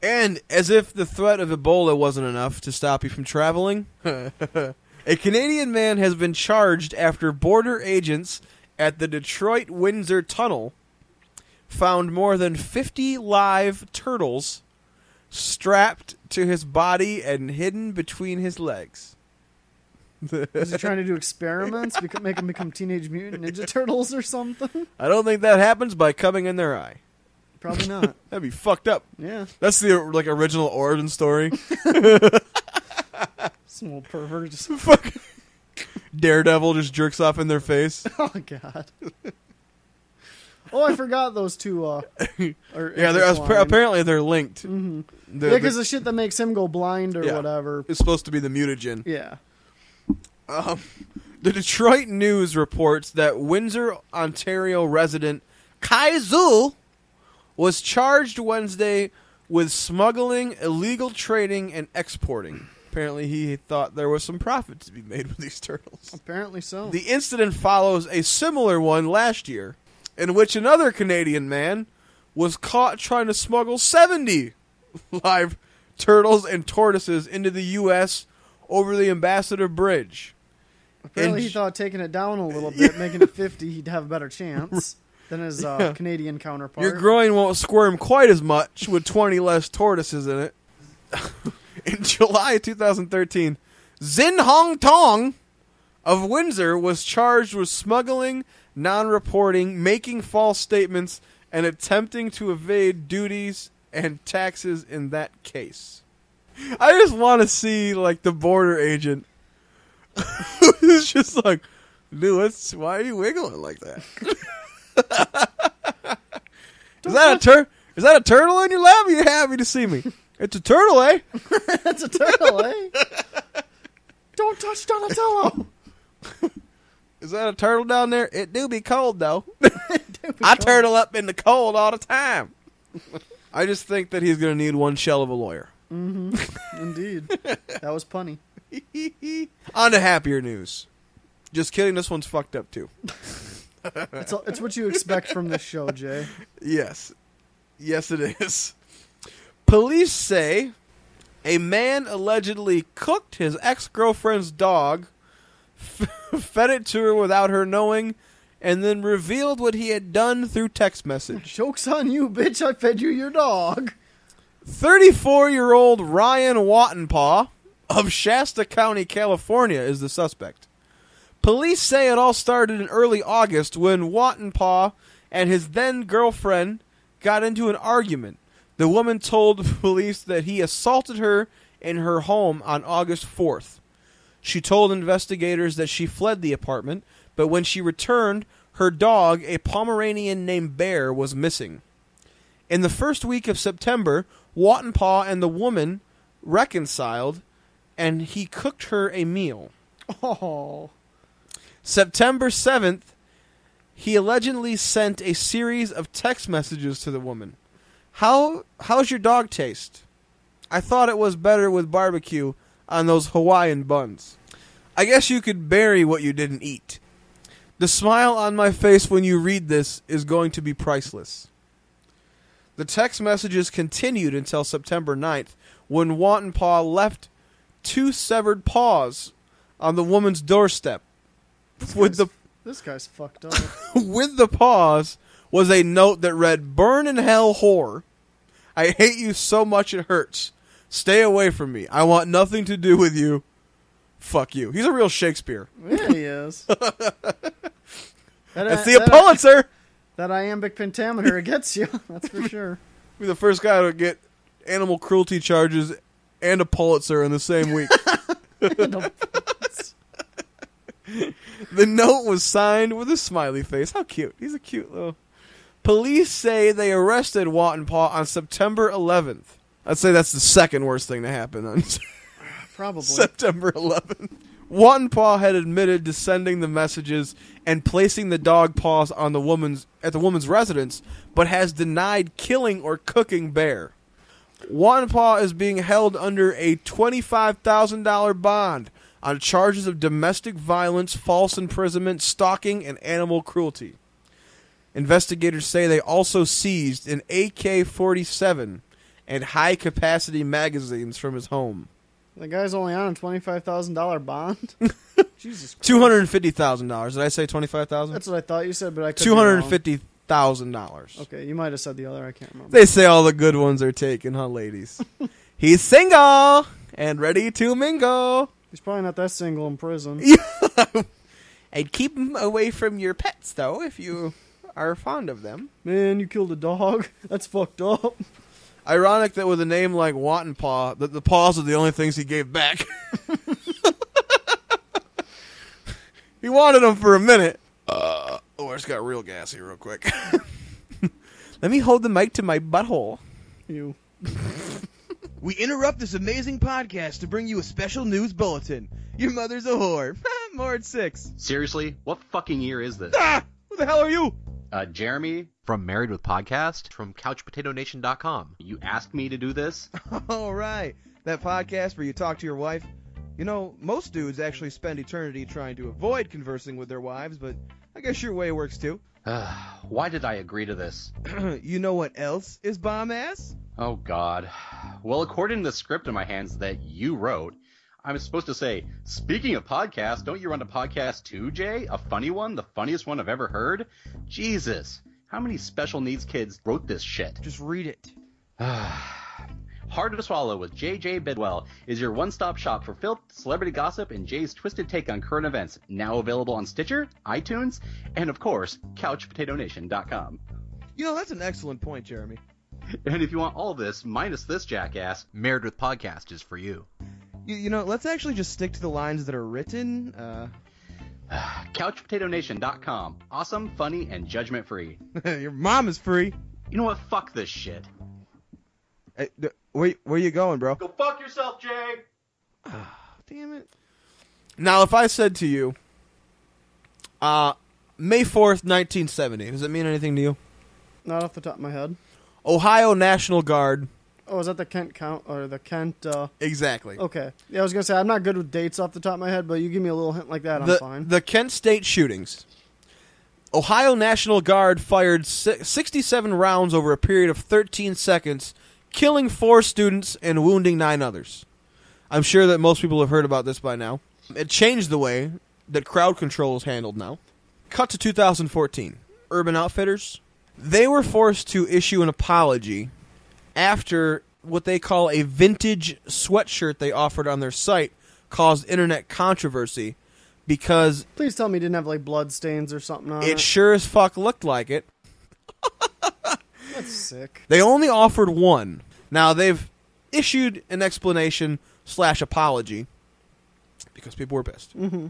And as if the threat of Ebola wasn't enough to stop you from traveling, a Canadian man has been charged after border agents at the Detroit-Windsor Tunnel found more than 50 live turtles strapped to his body and hidden between his legs. Is he trying to do experiments? Make them become Teenage Mutant Ninja Turtles or something? I don't think that happens by coming in their eye. Probably not. That'd be fucked up. Yeah. That's the like original origin story. Some old pervert just... Fuck. Daredevil just jerks off in their face. Oh, God. Oh, I forgot those two. Apparently they're linked. Mm-hmm. Because the shit that makes him go blind or whatever. It's supposed to be the mutagen. Yeah. The Detroit News reports that Windsor, Ontario resident Kai Zul was charged Wednesday with smuggling, illegal trading, and exporting. Apparently, he thought there was some profit to be made with these turtles. Apparently so. The incident follows a similar one last year, in which another Canadian man was caught trying to smuggle 70 live turtles and tortoises into the U.S. over the Ambassador Bridge. Apparently he thought taking it down a little bit, making it 50, he'd have a better chance than his Canadian counterpart. Your groin won't squirm quite as much with 20 less tortoises in it. In July 2013, Zin Hong Tong of Windsor was charged with smuggling, non-reporting, making false statements, and attempting to evade duties and taxes in that case. I just want to see, like, the border agent who's just like, dude, why are you wiggling like that? Is that a turtle in your lap? Are you happy to see me? It's a turtle, eh? It's a turtle, eh? Don't touch Donatello. Is that a turtle down there? It do be cold, though. I turtle up in the cold all the time. I just think that he's going to need one shell of a lawyer. Mm-hmm. Indeed. That was punny. On to happier news. Just kidding, this one's fucked up, too. It's what you expect from this show, Jay. Yes. Yes, it is. Police say a man allegedly cooked his ex-girlfriend's dog, fed it to her without her knowing, and then revealed what he had done through text message. Joke's on you, bitch. I fed you your dog. 34-year-old Ryan Wattenpaw of Shasta County, California, is the suspect. Police say it all started in early August when Wattenpaw and his then-girlfriend got into an argument. The woman told police that he assaulted her in her home on August 4th. She told investigators that she fled the apartment, but when she returned, her dog, a Pomeranian named Bear, was missing. In the first week of September, Wattenpaw and the woman reconciled, and he cooked her a meal. Oh. September 7th, he allegedly sent a series of text messages to the woman. How's your dog taste? I thought it was better with barbecue on those Hawaiian buns. I guess you could bury what you didn't eat. The smile on my face when you read this is going to be priceless. The text messages continued until September 9th, when Wanton Paw left 2 severed paws on the woman's doorstep. This guy's fucked up. With the paws was a note that read, "Burn in hell, whore. I hate you so much it hurts. Stay away from me. I want nothing to do with you. Fuck you." He's a real Shakespeare. Yeah, he is. That's the Pulitzer. That iambic pentameter, it gets you. That's for sure. Be the first guy to get animal cruelty charges and a Pulitzer in the same week. The note was signed with a smiley face. How cute. He's a cute little... Police say they arrested Wanton Paw on September 11th. I'd say that's the second worst thing to happen on Probably. September 11th. Wanton Paw had admitted to sending the messages and placing the dog paws on the woman's residence, but has denied killing or cooking Bear. Wanton Paw is being held under a $25,000 bond on charges of domestic violence, false imprisonment, stalking, and animal cruelty. Investigators say they also seized an AK-47 and high-capacity magazines from his home. The guy's only on a $25,000 bond? Jesus Christ. $250,000. Did I say $25,000? That's what I thought you said, but I could be wrong. $250,000. Okay, you might have said the other. I can't remember. They say all the good ones are taken, huh, ladies? He's single and ready to mingle. He's probably not that single in prison. And keep him away from your pets, though, if you are fond of them. Man, you killed a dog? That's fucked up. Ironic that with a name like Wanton Paw, that the paws are the only things he gave back. He wanted them for a minute. I just got real gassy real quick. Let me hold the mic to my butthole. You. We interrupt this amazing podcast to bring you a special news bulletin. Your mother's a whore. More at 6. Seriously? What fucking year is this? Who the hell are you? Jeremy from Married with Podcast from CouchPotatoNation.com. You asked me to do this? All right. That podcast where you talk to your wife. You know, most dudes actually spend eternity trying to avoid conversing with their wives, but I guess your way works too. Why did I agree to this? You know what else is bomb-ass? Oh, God. Well, according to the script in my hands that you wrote, I'm supposed to say, speaking of podcasts, don't you run a podcast too, Jay? A funny one? The funniest one I've ever heard? Jesus. How many special needs kids wrote this shit? Just read it. Hard to Swallow with J.J. Bidwell is your one-stop shop for filth, celebrity gossip, and Jay's twisted take on current events. Now available on Stitcher, iTunes, and of course, CouchPotatoNation.com. You know, that's an excellent point, Jeremy. And if you want all this, minus this jackass, Married with Podcast is for you. You know, let's actually just stick to the lines that are written. CouchPotatoNation.com. Awesome, funny, and judgment-free. Your mom is free. You know what? Fuck this shit. Hey, where you going, bro? Go fuck yourself, Jay! Damn it. Now, if I said to you, May 4th, 1970, does it mean anything to you? Not off the top of my head. Ohio National Guard. Oh, is that the Kent count or the Kent? Exactly. Okay. Yeah, I was gonna say I'm not good with dates off the top of my head, but you give me a little hint like that, I'm fine. The Kent State shootings. Ohio National Guard fired 67 rounds over a period of 13 seconds, killing 4 students and wounding 9 others. I'm sure that most people have heard about this by now. It changed the way that crowd control is handled now. Cut to 2014. Urban Outfitters. They were forced to issue an apology after what they call a vintage sweatshirt they offered on their site caused internet controversy because... Please tell me you didn't have, like, blood stains or something on it. It sure as fuck looked like it. That's sick. They only offered one. Now, they've issued an explanation/apology because people were pissed. Mm-hmm.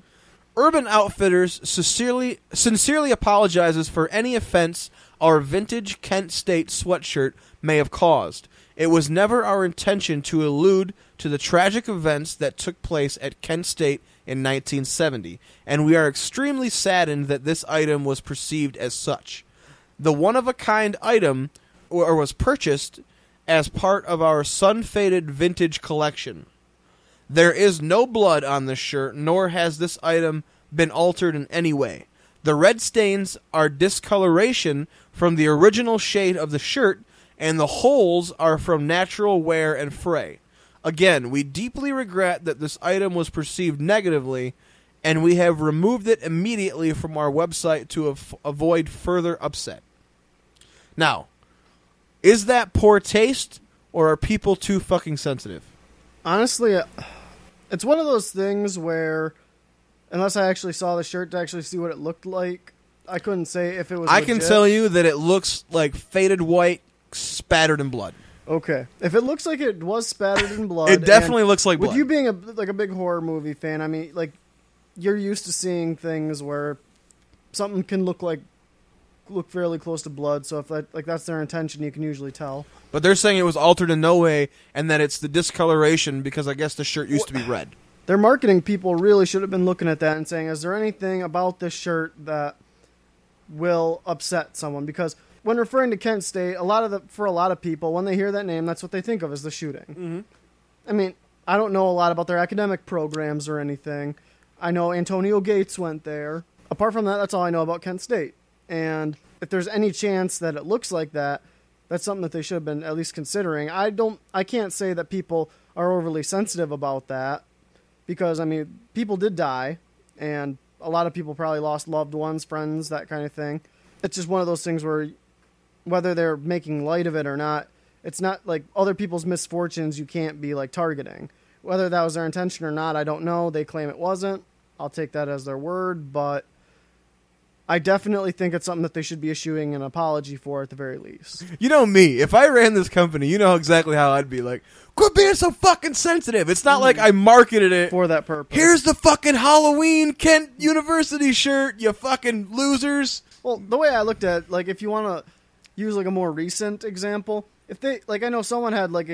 Urban Outfitters sincerely apologizes for any offense our vintage Kent State sweatshirt may have caused. It was never our intention to allude to the tragic events that took place at Kent State in 1970, and we are extremely saddened that this item was perceived as such. The one-of-a-kind item was purchased as part of our sun-faded vintage collection. There is no blood on this shirt, nor has this item been altered in any way. The red stains are discoloration from the original shade of the shirt, and the holes are from natural wear and fray. Again, we deeply regret that this item was perceived negatively, and we have removed it immediately from our website to avoid further upset. Now, is that poor taste, or are people too fucking sensitive? Honestly, it's one of those things where, unless I actually saw the shirt to actually see what it looked like, I couldn't say if it was I legit. can tell you that it looks like faded white spattered in blood. Okay. If it looks like it was spattered in blood... It definitely looks like with blood. you being a big horror movie fan, I mean, like, you're used to seeing things where something can look fairly close to blood, so if that's their intention, you can usually tell. But they're saying it was altered in no way, and that it's the discoloration because I guess the shirt used to be red. Their marketing people really should have been looking at that and saying, is there anything about this shirt that will upset someone? Because when referring to Kent State, for a lot of people, when they hear that name, that's what they think of as the shooting. Mm-hmm. I mean, I don't know a lot about their academic programs or anything. I know Antonio Gates went there. Apart from that, that's all I know about Kent State. And if there's any chance that it looks like that, that's something that they should have been at least considering. I can't say that people are overly sensitive about that because, I mean, people did die, and a lot of people probably lost loved ones, friends, that kind of thing. It's just one of those things where whether they're making light of it or not, it's not like other people's misfortunes you can't be like targeting. Whether that was their intention or not, I don't know. They claim it wasn't. I'll take that as their word, but I definitely think it's something that they should be issuing an apology for at the very least. You know me. If I ran this company, you know exactly how I'd be like, quit being so fucking sensitive. It's not like I marketed it for that purpose. Here's the fucking Halloween Kent University shirt, you fucking losers. Well, the way I looked at it, like, if you want to use like a more recent example, if they, like, I know someone had like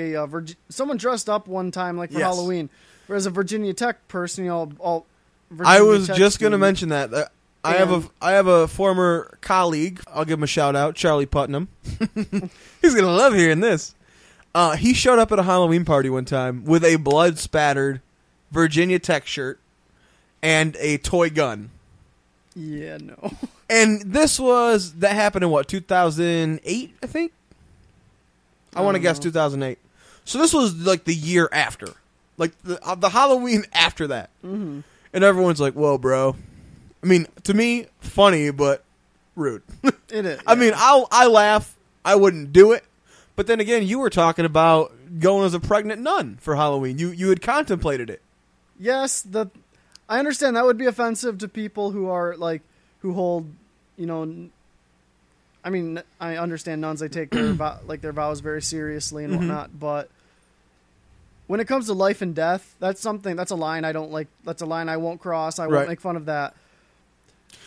someone dressed up one time like for Halloween, whereas a Virginia Tech person, all Virginia I was Tech just going to student. mention that. I have a former colleague. I'll give him a shout out, Charlie Putnam. He's gonna love hearing this. He showed up at a Halloween party one time with a blood spattered Virginia Tech shirt and a toy gun. Yeah, no. And that happened in what, 2008? I think. I want to guess 2008. So this was like the year after, like the Halloween after that. Mm-hmm. And everyone's like, "Whoa, bro." I mean, to me, funny, but rude. It is. I mean, I laugh. I wouldn't do it. But then again, you were talking about going as a pregnant nun for Halloween. You had contemplated it. Yes, I understand that would be offensive to people who are like who hold, you know. I mean, I understand nuns; they take their their vows very seriously and whatnot. But when it comes to life and death, that's a line I don't like. That's a line I won't cross. I won't make fun of that.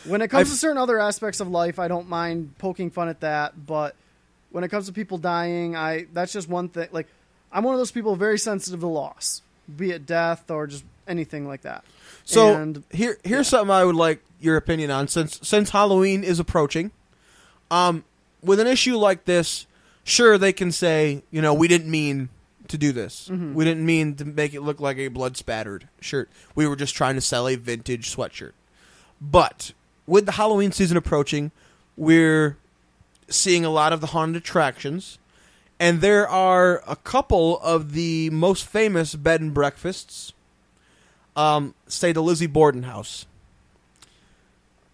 When it comes to certain other aspects of life, I don't mind poking fun at that. But when it comes to people dying, that's just one thing. Like, I'm one of those people very sensitive to loss, be it death or just anything like that. So here's something I would like your opinion on, since Halloween is approaching. With an issue like this, sure, they can say, you know, we didn't mean to do this. Mm-hmm. We didn't mean to make it look like a blood spattered shirt. We were just trying to sell a vintage sweatshirt. But with the Halloween season approaching, we're seeing a lot of the haunted attractions, and there are a couple of the most famous bed and breakfasts. Say the Lizzie Borden house.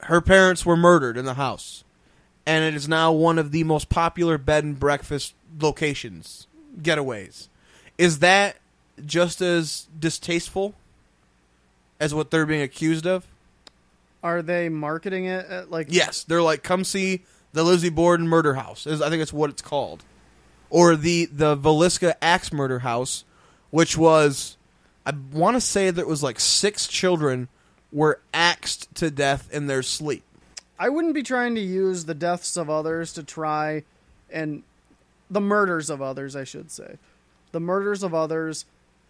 Her parents were murdered in the house, and it is now one of the most popular bed and breakfast locations, getaways. Is that just as distasteful as what they're being accused of? Are they marketing it at like... Yes, they're like, come see the Lizzie Borden murder house. I think it's what it's called. Or the Villisca Axe murder house, which was, I want to say that it was like 6 children were axed to death in their sleep. I wouldn't be trying to use the deaths of others to try and the murders of others, I should say. The murders of others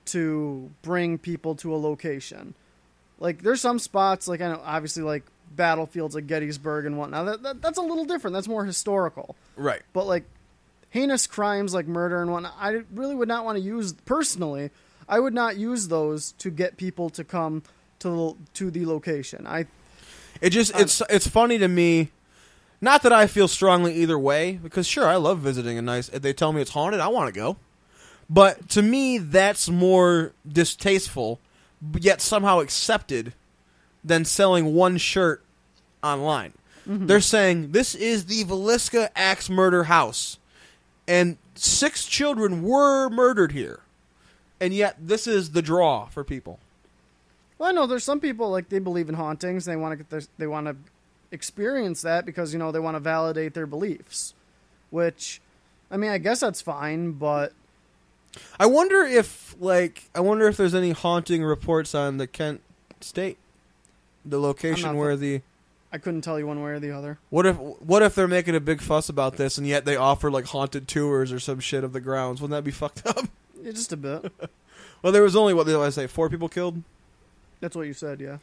to bring people to a location. Like, there's some spots, like, I know, obviously, like, battlefields like Gettysburg and whatnot. That's a little different. That's more historical. Right. But, like, heinous crimes like murder and whatnot, I really would not want to use, personally, I would not use those to get people to come to the location. It's funny to me. Not that I feel strongly either way, because sure, I love visiting a nice. If they tell me it's haunted, I want to go. But to me, that's more distasteful, yet somehow accepted, than selling one shirt online. Mm-hmm. They're saying this is the Villisca Axe Murder House, and 6 children were murdered here, and yet this is the draw for people. Well, I know there's some people, like, they believe in hauntings. They want to experience that because, you know, they want to validate their beliefs. Which, I mean, I guess that's fine, but I wonder if there's any haunting reports on the Kent State, the location where I couldn't tell you one way or the other. What if they're making a big fuss about this and yet they offer like haunted tours or some shit of the grounds? Wouldn't that be fucked up? Yeah, just a bit. Well, there was only, what did I say, 4 people killed? That's what you said, yeah.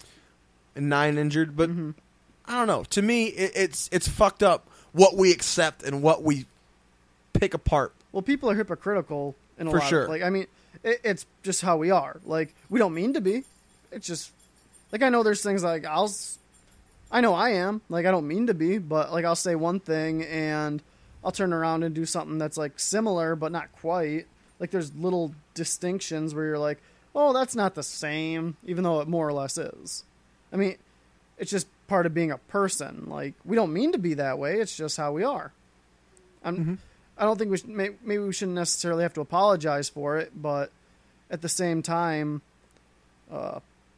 And 9 injured, but I don't know. To me, it's fucked up what we accept and what we pick apart. Well, people are hypocritical in a For lot. sure. Like, I mean, it's just how we are. Like, we don't mean to be. It's just, like, I know there's things like I know I am. Like, I don't mean to be, but like I'll say one thing and I'll turn around and do something that's like similar but not quite. Like, there's little distinctions where you're like, oh, that's not the same, even though it more or less is. I mean, it's just part of being a person. Like, we don't mean to be that way. It's just how we are. I don't think maybe we shouldn't necessarily have to apologize for it, but at the same time,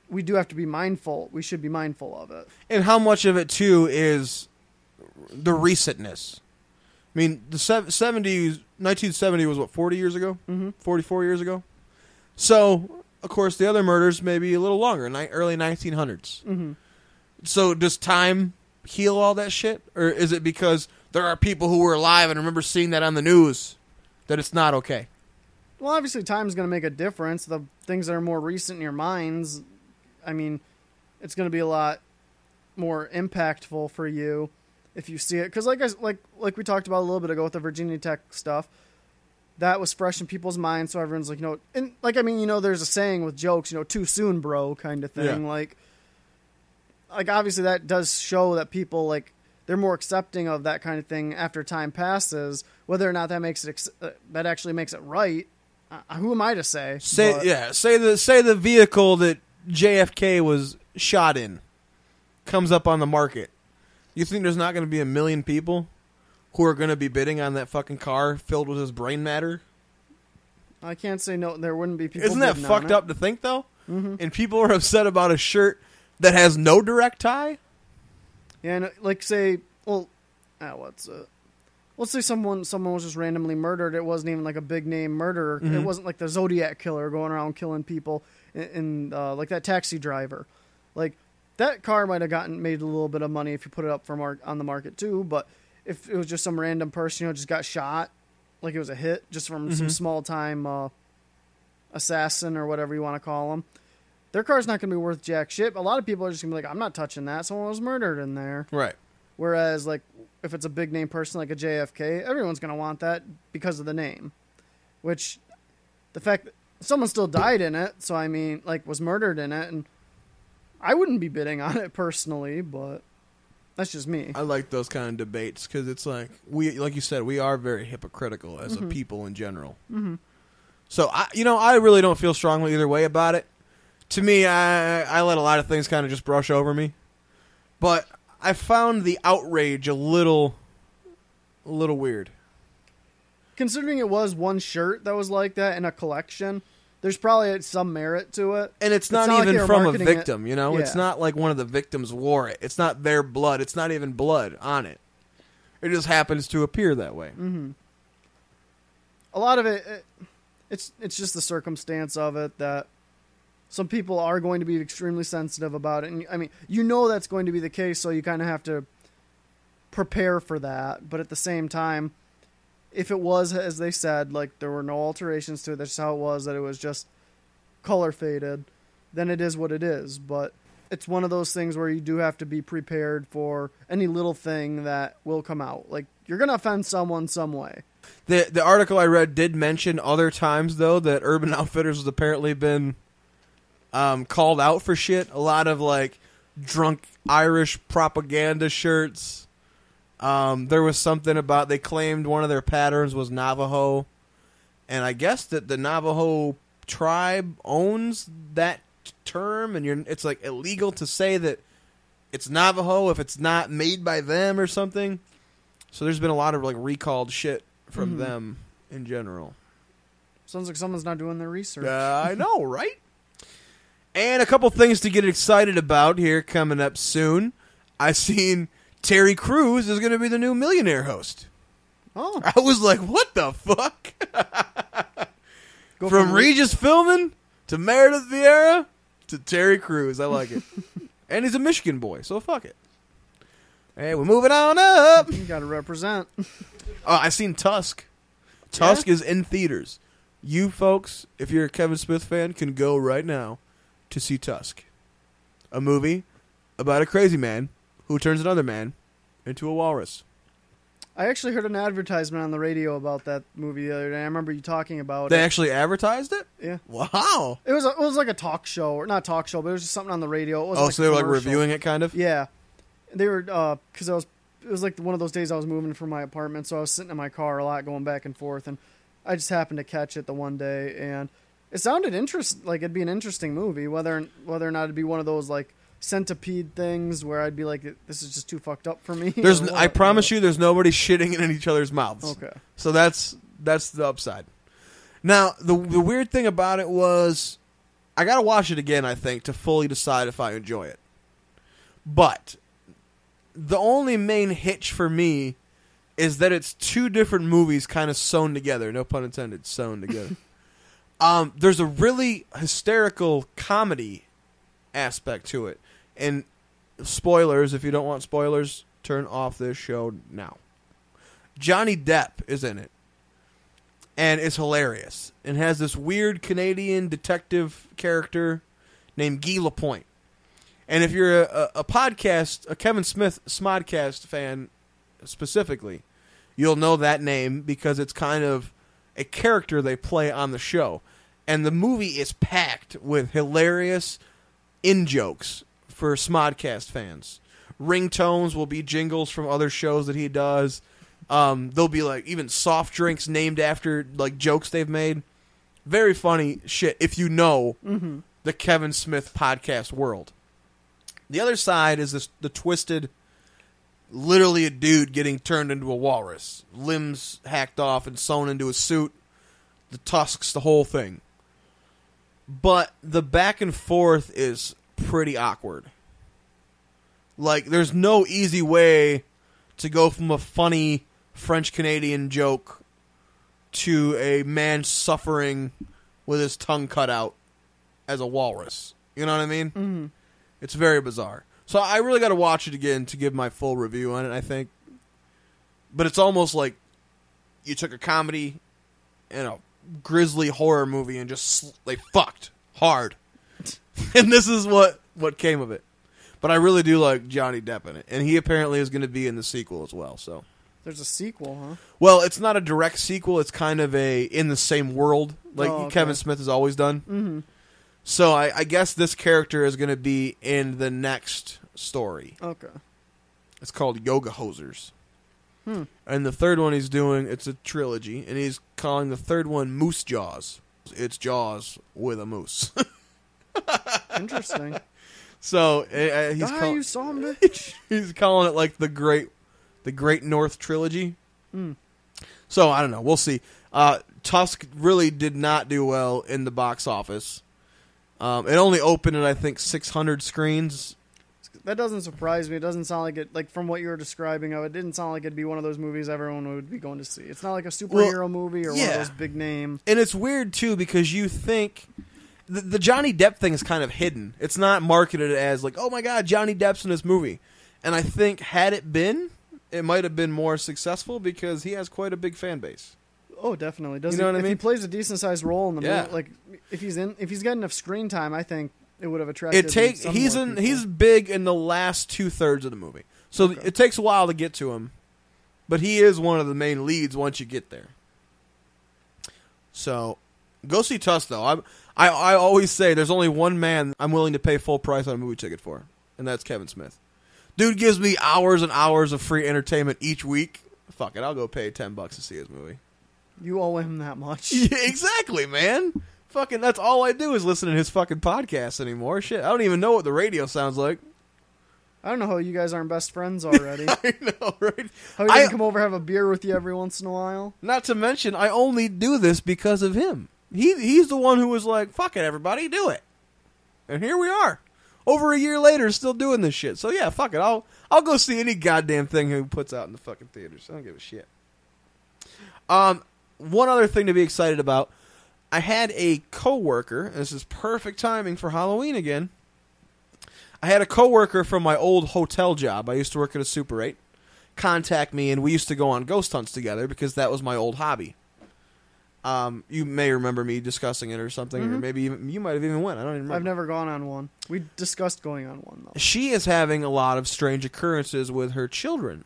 we do have to be mindful. We should be mindful of it. And how much of it, too, is the recentness? I mean, the 1970 was, what, 40 years ago? 44 years ago? So, of course, the other murders may be a little longer, early 1900s. Mm-hmm. So does time heal all that shit? Or is it because there are people who were alive and remember seeing that on the news that it's not okay? Well, obviously, time's going to make a difference. The things that are more recent in your minds, I mean, it's going to be a lot more impactful for you if you see it. Because like we talked about a little bit ago with the Virginia Tech stuff, that was fresh in people's minds, so everyone's like, you know, and like, I mean, you know, there's a saying with jokes, you know, too soon, bro, kind of thing. Yeah. Like obviously that does show that people, like, they're more accepting of that kind of thing after time passes. Whether or not that makes it that actually makes it right, who am I to say? Say the vehicle that JFK was shot in comes up on the market. You think there's not going to be 1 million people who are going to be bidding on that fucking car filled with his brain matter? I can't say no. There wouldn't be people. Isn't that bidding fucked on it. up to think, though? Mm-hmm. And people are upset about a shirt that has no direct tie? Yeah, and like, say, well, let's say someone was just randomly murdered. It wasn't even like a big name murderer. Mm-hmm. It wasn't like the Zodiac killer going around killing people. And like that taxi driver, like that car might have made a little bit of money if you put it up for on the market too. But if it was just some random person, you know, just got shot, like it was a hit just from some small time assassin or whatever you want to call them, their car's not going to be worth jack shit. A lot of people are just going to be like, I'm not touching that. Someone was murdered in there. Right. Whereas, like, if it's a big name person like a JFK, everyone's going to want that because of the name. Which, the fact that someone still died in it, so I mean, like, was murdered in it, and I wouldn't be bidding on it personally, but that's just me. I like those kind of debates because it's like, like you said, we are very hypocritical as a people in general. Mm-hmm. So, I really don't feel strongly either way about it. To me, I let a lot of things kind of just brush over me. But I found the outrage a little weird. Considering it was one shirt that was like that in a collection, there's probably some merit to it. And it's not like even they were from a marketing victim, it. you know? Yeah. It's not like one of the victims wore it. It's not their blood. It's not even blood on it. It just happens to appear that way. Mm-hmm. A lot of it's just the circumstance of it that some people are going to be extremely sensitive about it. And I mean, you know that's going to be the case, so you kind of have to prepare for that. But at the same time, if it was, as they said, like there were no alterations to it, that's how it was, that it was just color faded, then it is what it is. But it's one of those things where you do have to be prepared for any little thing that will come out. Like, you're going to offend someone some way. The article I read did mention other times, though, that Urban Outfitters has apparently been called out for shit. A lot of, like, drunk Irish propaganda shirts. There was something about, they claimed one of their patterns was Navajo. And I guess that the Navajo tribe owns that term, and it's like illegal to say that it's Navajo if it's not made by them or something. So there's been a lot of like recalled shit from them in general. Sounds like someone's not doing their research. I know, right? And a couple things to get excited about here coming up soon. I seen Terry Crews is going to be the new Millionaire host. Oh, I was like, what the fuck? From Regis Philbin to Meredith Vieira to Terry Crews. I like it. And he's a Michigan boy, so fuck it. Hey, we're moving on up. You got to represent. I seen Tusk. Tusk is in theaters. You folks, if you're a Kevin Smith fan, can go right now to see Tusk. A movie about a crazy man who turns another man into a walrus. I actually heard an advertisement on the radio about that movie the other day. I remember you talking about it. They actually advertised it? Yeah. Wow. It was like a talk show, or not talk show, but it was just something on the radio. It wasn't like so they were like commercial. reviewing it, kind of? Yeah. They were, because it was like one of those days I was moving from my apartment, so I was sitting in my car a lot, going back and forth, and I just happened to catch it the one day, and it sounded like it'd be an interesting movie, whether or not it'd be one of those like centipede things where I'd be like, this is just too fucked up for me. I promise you, there's nobody shitting in each other's mouths. Okay. So that's the upside. Now, the weird thing about it was, I gotta watch it again, I think, to fully decide if I enjoy it. But the only main hitch for me is that it's two different movies kind of sewn together. No pun intended, sewn together. There's a really hysterical comedy aspect to it. And spoilers, if you don't want spoilers, turn off this show now. Johnny Depp is in it. And it's hilarious. And has this weird Canadian detective character named Guy Lapointe. And if you're a Kevin Smith Smodcast fan specifically, you'll know that name because it's kind of a character they play on the show. And the movie is packed with hilarious in-jokes for Smodcast fans. Ringtones will be jingles from other shows that he does. There'll be like even soft drinks named after like jokes they've made. Very funny shit if you know the Kevin Smith podcast world. The other side is the twisted, literally a dude getting turned into a walrus. Limbs hacked off and sewn into a suit. The tusks, the whole thing. But the back and forth is pretty awkward. Like, there's no easy way to go from a funny French-Canadian joke to a man suffering with his tongue cut out as a walrus. You know what I mean? Mm-hmm. It's very bizarre. So I really got to watch it again to give my full review on it, I think. But it's almost like you took a comedy and a grisly horror movie and just fucked hard. And this is what came of it. But I really do like Johnny Depp in it. And he apparently is going to be in the sequel as well. So there's a sequel, huh? Well, it's not a direct sequel. It's kind of a in the same world like okay. Kevin Smith has always done. Mm-hmm. So I guess this character is going to be in the next story. Okay. It's called Yoga Hosers. And the third one he's doing, it's a trilogy, and he's calling the third one Moose Jaws. It's Jaws with a moose. Interesting. So you saw him, bitch. He's calling it like the Great North Trilogy. So I don't know. We'll see. Tusk really did not do well in the box office. It only opened at I think 600 screens. That doesn't surprise me. It doesn't sound like it. Like from what you were describing of it, didn't sound like it'd be one of those movies everyone would be going to see. It's not like a superhero movie or one of those big name. And it's weird too because you think the Johnny Depp thing is kind of hidden. It's not marketed as like, oh my god, Johnny Depp's in this movie. And I think had it been, it might have been more successful because he has quite a big fan base. Oh, definitely. Does You know what I if he mean? plays a decent sized role in the Yeah. movie, like if he's got enough screen time, I think it would have attracted. He's big in the last 2/3 of the movie, so it takes a while to get to him, but he is one of the main leads once you get there. So, go see Tusk though. I always say there's only one man I'm willing to pay full price on a movie ticket for, and that's Kevin Smith. Dude gives me hours and hours of free entertainment each week. Fuck it, I'll go pay $10 to see his movie. You owe him that much. Yeah, exactly, man. Fucking, that's all I do is listen to his fucking podcast anymore. Shit, I don't even know what the radio sounds like. I don't know how you guys aren't best friends already. I know, right? How he doesn't come over have a beer with you every once in a while. Not to mention, I only do this because of him. He's the one who was like, fuck it, everybody, do it. And here we are. Over a year later, still doing this shit. So yeah, fuck it. I'll go see any goddamn thing he puts out in the fucking theaters. I don't give a shit. One other thing to be excited about. I had a coworker, and this is perfect timing for Halloween again. I had a coworker from my old hotel job. I used to work at a Super 8. Contact me, and we used to go on ghost hunts together because that was my old hobby. You may remember me discussing it or something, or maybe you might have even went. I don't even remember. I've never gone on one. We discussed going on one, though. She is having a lot of strange occurrences with her children.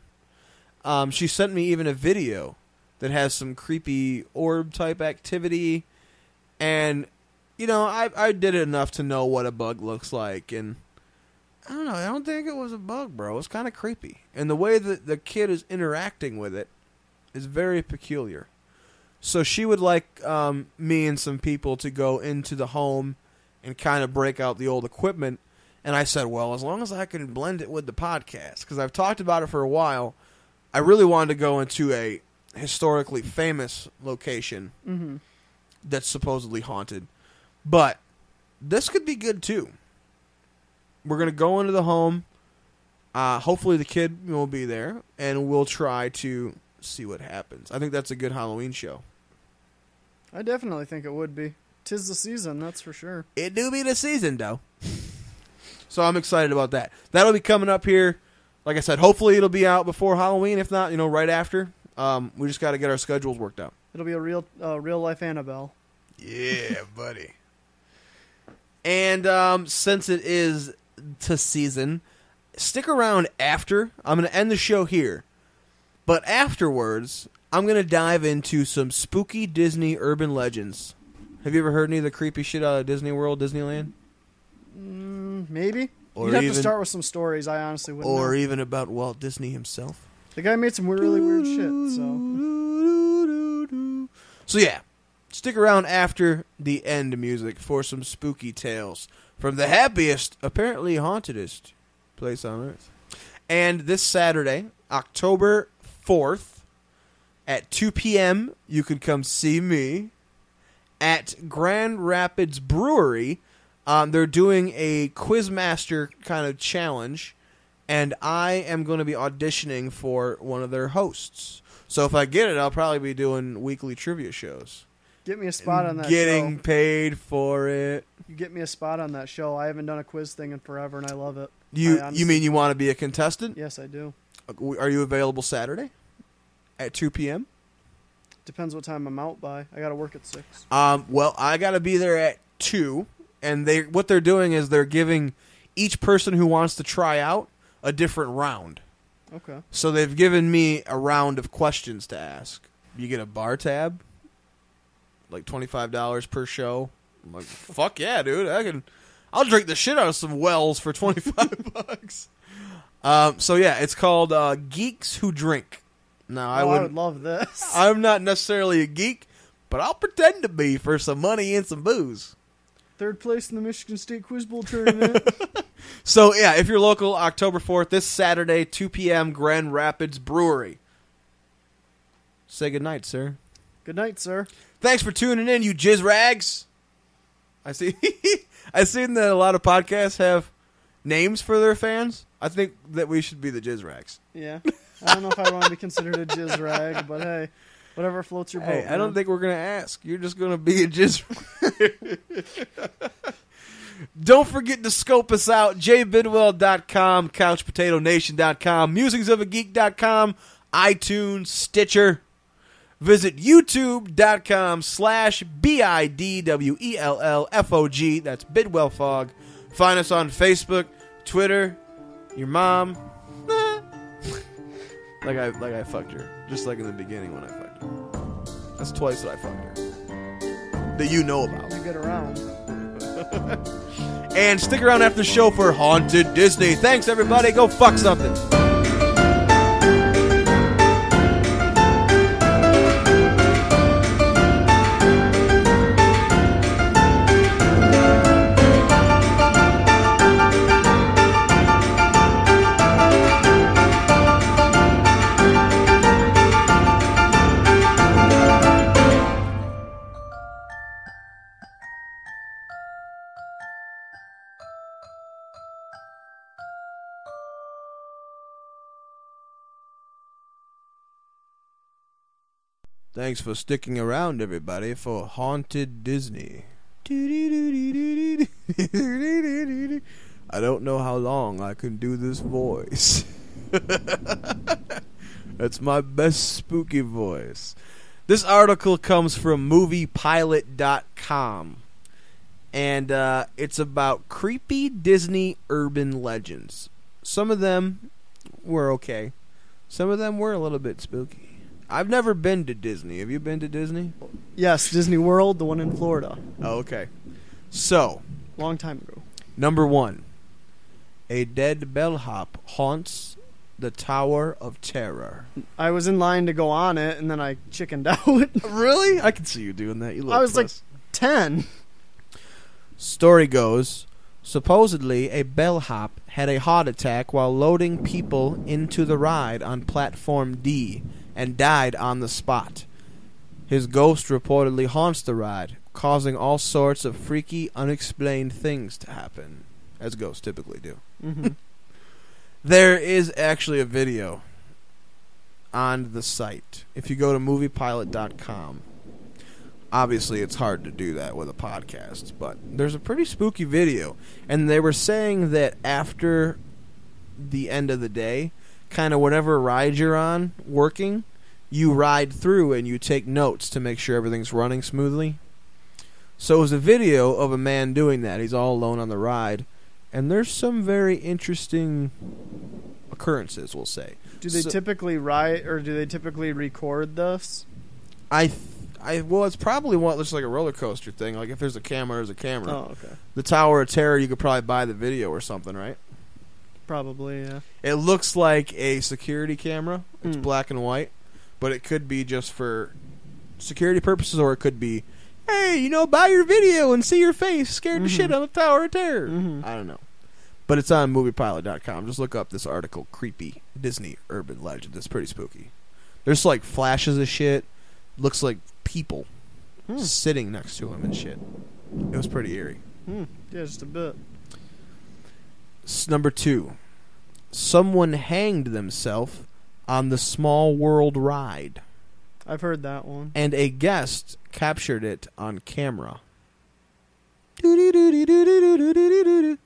She sent me even a video that has some creepy orb-type activity, and, you know, I did it enough to know what a bug looks like, and I don't know, I don't think it was a bug, bro. It's kind of creepy. And the way that the kid is interacting with it is very peculiar. So she would like me and some people to go into the home and kind of break out the old equipment. And I said, well, as long as I can blend it with the podcast, because I've talked about it for a while, I really wanted to go into a historically famous location that's supposedly haunted. But this could be good, too. We're going to go into the home. Hopefully the kid will be there, and we'll try to see what happens. I think that's a good Halloween show. I definitely think it would be. 'Tis the season, that's for sure. It do be the season, though. So I'm excited about that. That'll be coming up here. Like I said, hopefully it'll be out before Halloween. If not, right after. We just got to get our schedules worked out. It'll be a real life Annabelle. Yeah, buddy. And since it is to season, stick around after. I'm going to end the show here. But afterwards, I'm going to dive into some spooky Disney urban legends. Have you ever heard any of the creepy shit out of Disney World, Disneyland? Maybe. Or You'd have even- to start with some stories. I honestly wouldn't know. Or even about Walt Disney himself. The guy made some really weird shit, so... So yeah, stick around after the end music for some spooky tales from the happiest, apparently hauntedest place on earth. And this Saturday, October 4th, at 2 p.m., you can come see me at Grand Rapids Brewery. They're doing a Quizmaster kind of challenge, and I am going to be auditioning for one of their hosts. So if I get it, I'll probably be doing weekly trivia shows. Get me a spot on that Getting show. paid for it. You get me a spot on that show. I haven't done a quiz thing in forever, and I love it. You mean you want to be a contestant? Yes, I do. Are you available Saturday at 2 p.m.? Depends what time I'm out by. I got to work at 6. Well, I got to be there at 2, and what they're doing is they're giving each person who wants to try out a different round. Okay. So they've given me a round of questions to ask. You get a bar tab, like $25 per show. I'm like, fuck yeah, dude! I'll drink the shit out of some Wells for $25. So yeah, it's called Geeks Who Drink. Now I would love this. I'm not necessarily a geek, but I'll pretend to be for some money and some booze. 3rd place in the Michigan State Quiz Bowl tournament. So, yeah, if you're local, October 4th, this Saturday, 2 p.m., Grand Rapids Brewery. Say goodnight, sir. Good night, sir. Thanks for tuning in, you jizz rags. I've seen that a lot of podcasts have names for their fans. I think that we should be the jizz rags. Yeah. I don't know if I want to be considered a jizz rag, but hey, whatever floats your boat. Hey, I don't think we're going to ask. You're just going to be a jizz rag. Don't forget to scope us out. jbidwell.com, couchpotatonation.com, musingsofageek.com, iTunes, Stitcher. Visit youtube.com/BIDWELLFOG. That's Bidwellfog. Find us on Facebook, Twitter, your mom. like I fucked her. Just like in the beginning when I fucked her. That's twice that I fucked her. That you know about. You get around. And stick around after the show for Haunted Disney. Thanks, everybody. Go fuck something. Thanks for sticking around, everybody, for Haunted Disney. I don't know how long I can do this voice. That's my best spooky voice. This article comes from MoviePilot.com, and it's about creepy Disney urban legends. Some of them were okay. Some of them were a little bit spooky. I've never been to Disney. Have you been to Disney? Yes, Disney World, the one in Florida. Oh, okay. So, long time ago. Number 1. A dead bellhop haunts the Tower of Terror. I was in line to go on it, and then I chickened out. Really? I can see you doing that. You I was like 10. Story goes, supposedly a bellhop had a heart attack while loading people into the ride on Platform D and died on the spot. His ghost reportedly haunts the ride, causing all sorts of freaky, unexplained things to happen, as ghosts typically do. Mm-hmm. There is actually a video on the site. If you go to moviepilot.com, obviously it's hard to do that with a podcast, but there's a pretty spooky video. And they were saying that after the end of the day, kind of whatever ride you're on working, you ride through and you take notes to make sure everything's running smoothly. So it was a video of a man doing that. He's all alone on the ride, and there's some very interesting occurrences, we'll say. Do they typically ride, or do they typically record this? Well, it's probably what looks like a roller coaster thing. Like if there's a camera, there's a camera. Oh, okay. The Tower of Terror, you could probably buy the video or something, right? Probably, yeah. It looks like a security camera. It's black and white, but it could be just for security purposes, or it could be, hey, buy your video and see your face scared the shit on the Tower of Terror. I don't know. But it's on moviepilot.com. Just look up this article, Creepy Disney Urban Legend. It's pretty spooky. There's like flashes of shit. Looks like people sitting next to him and shit. It was pretty eerie. Yeah, just a bit. Number 2. Someone hanged themselves on the Small World ride. I've heard that one. And a guest captured it on camera. The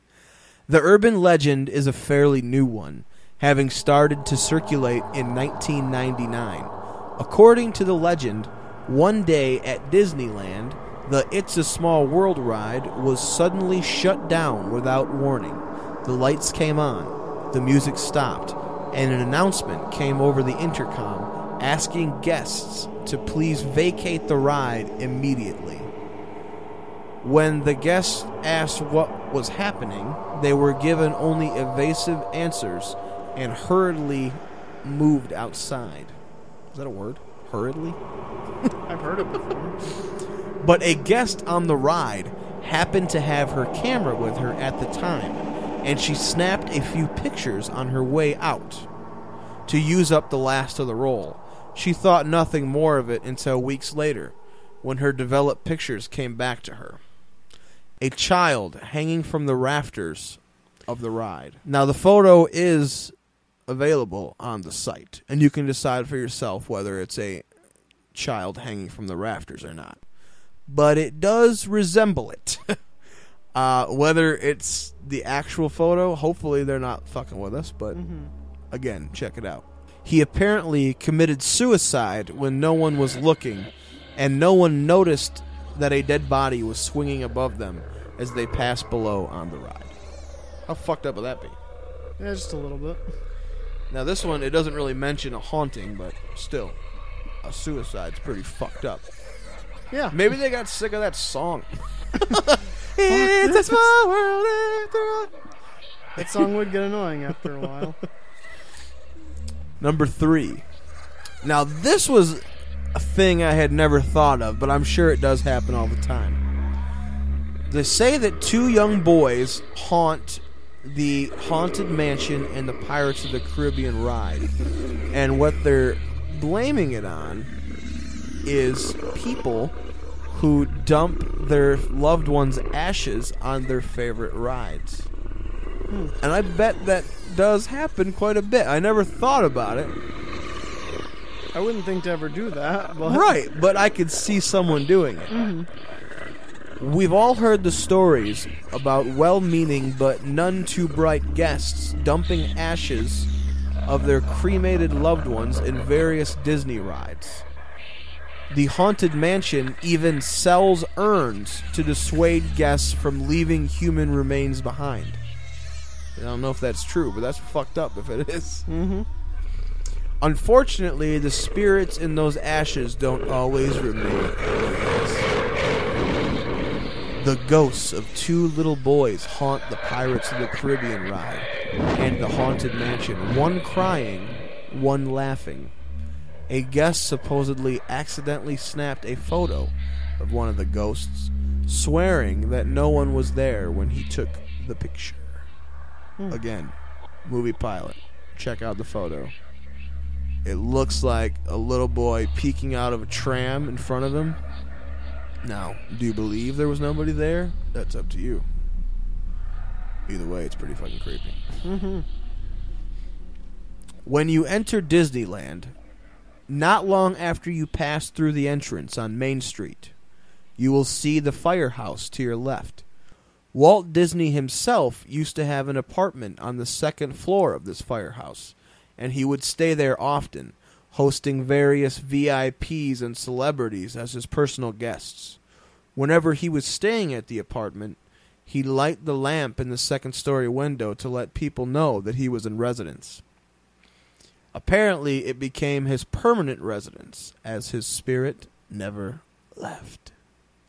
urban legend is a fairly new one, having started to circulate in 1999. According to the legend, one day at Disneyland, the It's a Small World ride was suddenly shut down without warning. The lights came on, the music stopped, and an announcement came over the intercom asking guests to please vacate the ride immediately. When the guests asked what was happening, they were given only evasive answers and hurriedly moved outside. Is that a word? Hurriedly? I've heard it before. But a guest on the ride happened to have her camera with her at the time, and she snapped a few pictures on her way out to use up the last of the roll. She thought nothing more of it until weeks later, when her developed pictures came back to her. A child hanging from the rafters of the ride. Now, the photo is available on the site, and you can decide for yourself whether it's a child hanging from the rafters or not. But it does resemble it. Whether it's the actual photo, hopefully they're not fucking with us, but again, check it out. He apparently committed suicide when no one was looking, and no one noticed that a dead body was swinging above them as they passed below on the ride. How fucked up would that be? Yeah, just a little bit. Now this one, it doesn't really mention a haunting, but still, a suicide's pretty fucked up. Yeah. Maybe they got sick of that song. It's a small world after all. That song would get annoying after a while. Number 3. Now this was a thing I had never thought of, but I'm sure it does happen all the time. They say that 2 young boys haunt the Haunted Mansion and the Pirates of the Caribbean ride. And what they're blaming it on is people who dump their loved ones' ashes on their favorite rides. And I bet that does happen quite a bit. I never thought about it. I wouldn't think to ever do that. But Right, but I could see someone doing it. We've all heard the stories about well-meaning but none too bright guests dumping ashes of their cremated loved ones in various Disney rides. The Haunted Mansion even sells urns to dissuade guests from leaving human remains behind. I don't know if that's true, but that's fucked up if it is. Unfortunately, the spirits in those ashes don't always remain. The ghosts of 2 little boys haunt the Pirates of the Caribbean ride and the Haunted Mansion, one crying, one laughing. A guest supposedly accidentally snapped a photo of one of the ghosts, swearing that no one was there when he took the picture. Again, movie pilot. Check out the photo. It looks like a little boy peeking out of a tram in front of him. Now, do you believe there was nobody there? That's up to you. Either way, it's pretty fucking creepy. When you enter Disneyland, not long after you pass through the entrance on Main Street, you will see the firehouse to your left. Walt Disney himself used to have an apartment on the 2nd floor of this firehouse, and he would stay there often, hosting various VIPs and celebrities as his personal guests. Whenever he was staying at the apartment, he'd light the lamp in the 2nd-story window to let people know that he was in residence. Apparently, it became his permanent residence, as his spirit never left.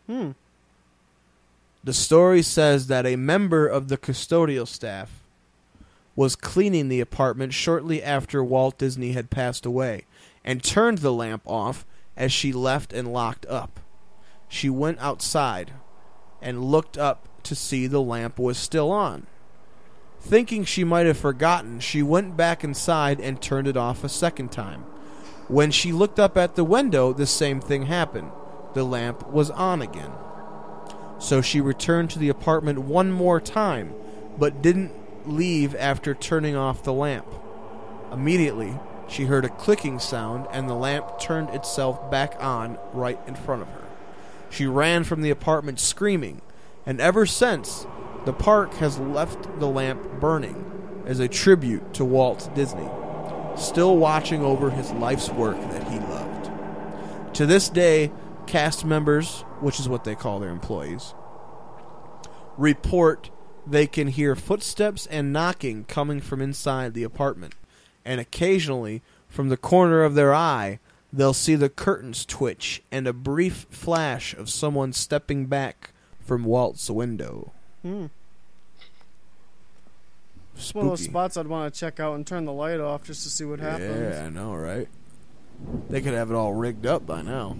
The story says that a member of the custodial staff was cleaning the apartment shortly after Walt Disney had passed away, and turned the lamp off as she left and locked up. She went outside and looked up to see the lamp was still on. Thinking she might have forgotten, she went back inside and turned it off a second time. When she looked up at the window, the same thing happened. The lamp was on again. So she returned to the apartment one more time, but didn't leave after turning off the lamp. Immediately, she heard a clicking sound, and the lamp turned itself back on right in front of her. She ran from the apartment screaming, and ever since, the park has left the lamp burning as a tribute to Walt Disney, still watching over his life's work that he loved. To this day, cast members, which is what they call their employees, report they can hear footsteps and knocking coming from inside the apartment, and occasionally, from the corner of their eye, they'll see the curtains twitch and a brief flash of someone stepping back from Walt's window. It's one of those spots I'd want to check out and turn the light off just to see what happens. Yeah, I know, right? They could have it all rigged up by now.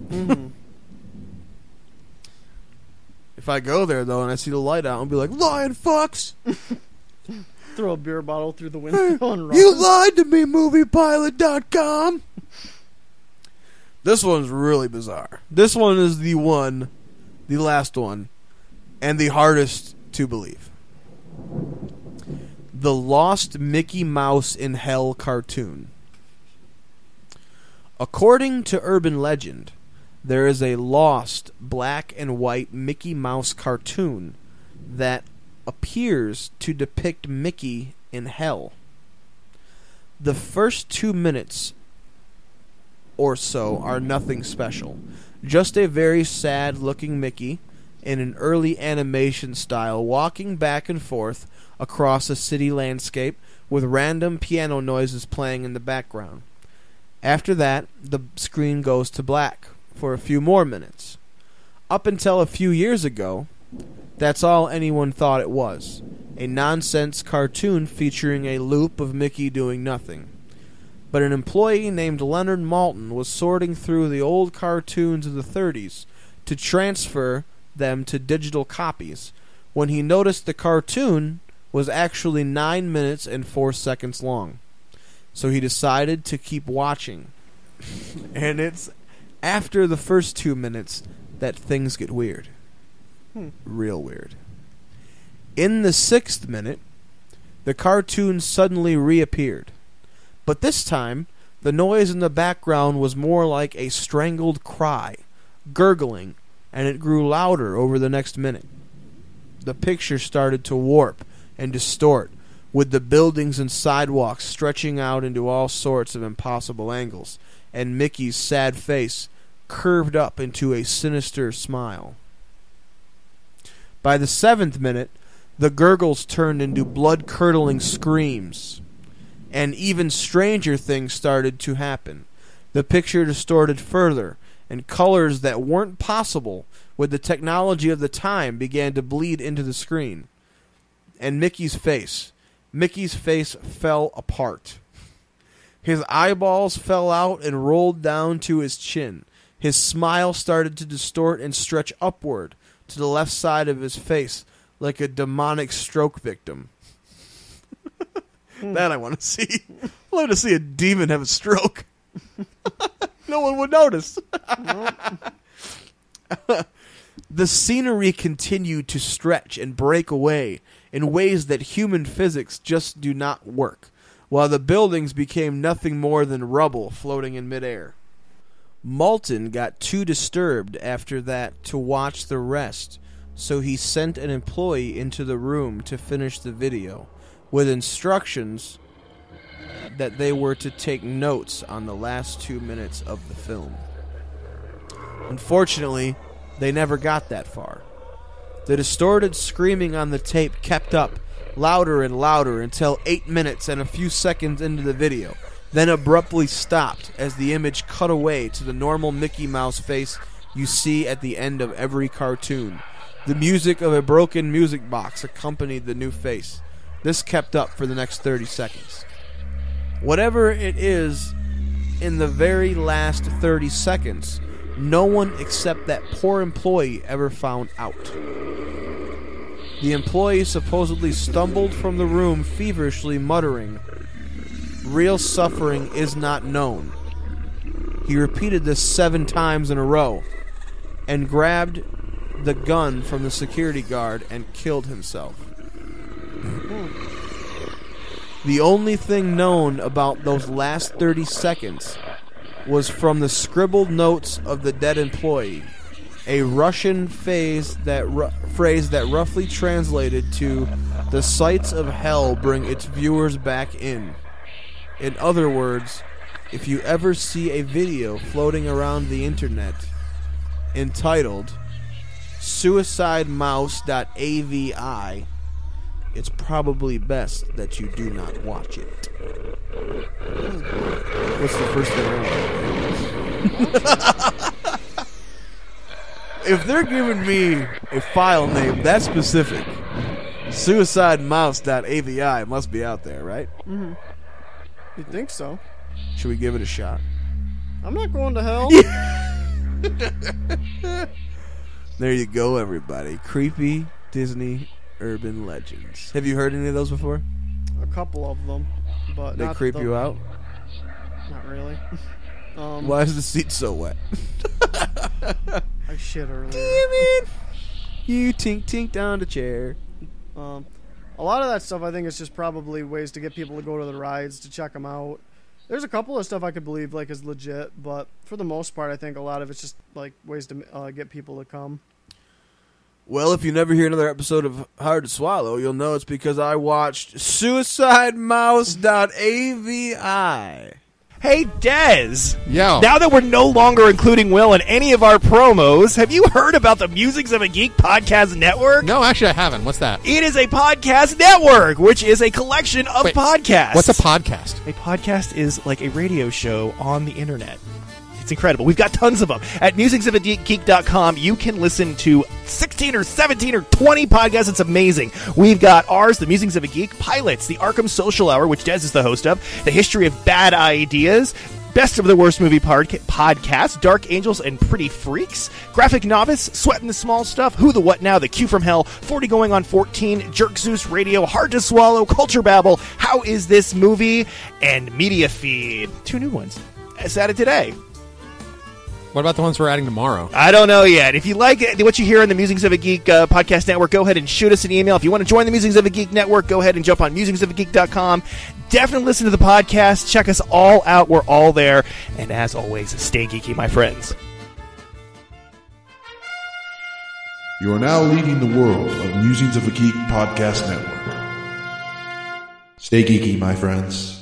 If I go there, though, and I see the light out, I'll be like, lying fucks! Throw a beer bottle through the window and run. You lied to me, moviepilot.com! This one's really bizarre. This one is the last one, and the hardest to believe. The Lost Mickey Mouse in Hell cartoon. According to urban legend, there is a lost black and white Mickey Mouse cartoon that appears to depict Mickey in hell. The first 2 minutes or so are nothing special. Just a very sad-looking Mickey in an early animation style walking back and forth across a city landscape with random piano noises playing in the background. After that, the screen goes to black for a few more minutes. Up until a few years ago, that's all anyone thought it was. A nonsense cartoon featuring a loop of Mickey doing nothing. But an employee named Leonard Maltin was sorting through the old cartoons of the 30s to transfer them to digital copies when he noticed the cartoon was actually 9 minutes and 4 seconds long. So he decided to keep watching. And it's after the first 2 minutes that things get weird. Real weird. In the 6th minute, the cartoon suddenly reappeared. But this time, the noise in the background was more like a strangled cry, gurgling, and it grew louder over the next minute. The picture started to warp and distort, with the buildings and sidewalks stretching out into all sorts of impossible angles, and Mickey's sad face curved up into a sinister smile. By the 7th minute, the gurgles turned into blood-curdling screams, and even stranger things started to happen. The picture distorted further, and colors that weren't possible with the technology of the time began to bleed into the screen. And Mickey's face fell apart. His eyeballs fell out and rolled down to his chin. His smile started to distort and stretch upward to the left side of his face like a demonic stroke victim. That I want to see. I'd love to see a demon have a stroke. No one would notice. The scenery continued to stretch and break away in ways that human physics just do not work, while the buildings became nothing more than rubble floating in midair. Maltin got too disturbed after that to watch the rest, so he sent an employee into the room to finish the video, with instructions that they were to take notes on the last 2 minutes of the film. Unfortunately, they never got that far. The distorted screaming on the tape kept up, louder and louder, until 8 minutes and a few seconds into the video, then abruptly stopped as the image cut away to the normal Mickey Mouse face you see at the end of every cartoon. The music of a broken music box accompanied the new face. This kept up for the next 30 seconds. Whatever it is, in the very last 30 seconds, no one except that poor employee ever found out. The employee supposedly stumbled from the room feverishly muttering, "Real suffering is not known." He repeated this 7 times in a row and grabbed the gun from the security guard and killed himself. The only thing known about those last 30 seconds was from the scribbled notes of the dead employee, a Russian phrase that roughly translated to "the sights of hell bring its viewers back in." In other words, if you ever see a video floating around the internet entitled suicidemouse.avi, it's probably best that you do not watch it. What's the first thing I want? If they're giving me a file name that specific, suicidemouse.avi must be out there, right? Mm-hmm. You think so? Should we give it a shot? I'm not going to hell. There you go, everybody. Creepy Disney urban legends. Have you heard any of those before? A couple of them, but they creep you out? Not really. Why is the seat so wet? I shit earlier. Damn it! You tink down the chair. A lot of that stuff I think is just probably ways to get people to go to the rides, to check them out. There's a couple of stuff I could believe like is legit, but for the most part I think a lot of it's just like ways to get people to come. Well, if you never hear another episode of Hard to Swallow, you'll know it's because I watched SuicideMouse.avi. Hey, Dez. Yo. Now that we're no longer including Will in any of our promos, have you heard about the Musings of a Geek podcast network? No, actually, I haven't. What's that? It is a podcast network, which is a collection of podcasts. What's a podcast? A podcast is like a radio show on the internet. It's incredible. We've got tons of them. At musingsofageek.com, you can listen to 16 or 17 or 20 podcasts. It's amazing. We've got ours, the Musings of a Geek, Pilots, the Arkham Social Hour, which Des is the host of, the History of Bad Ideas, Best of the Worst Movie Podcast, Dark Angels and Pretty Freaks, Graphic Novice, Sweating the Small Stuff, Who the What Now, The Q from Hell, 40 Going on 14, Jerk Zeus Radio, Hard to Swallow, Culture Babble, How Is This Movie, and Media Feed. 2 new ones. It's added today. What about the ones we're adding tomorrow? I don't know yet. If you like what you hear on the Musings of a Geek podcast network, go ahead and shoot us an email. If you want to join the Musings of a Geek network, go ahead and jump on musingsofageek.com. Definitely listen to the podcast. Check us all out. We're all there. And as always, stay geeky, my friends. You are now leading the world of Musings of a Geek podcast network. Stay geeky, my friends.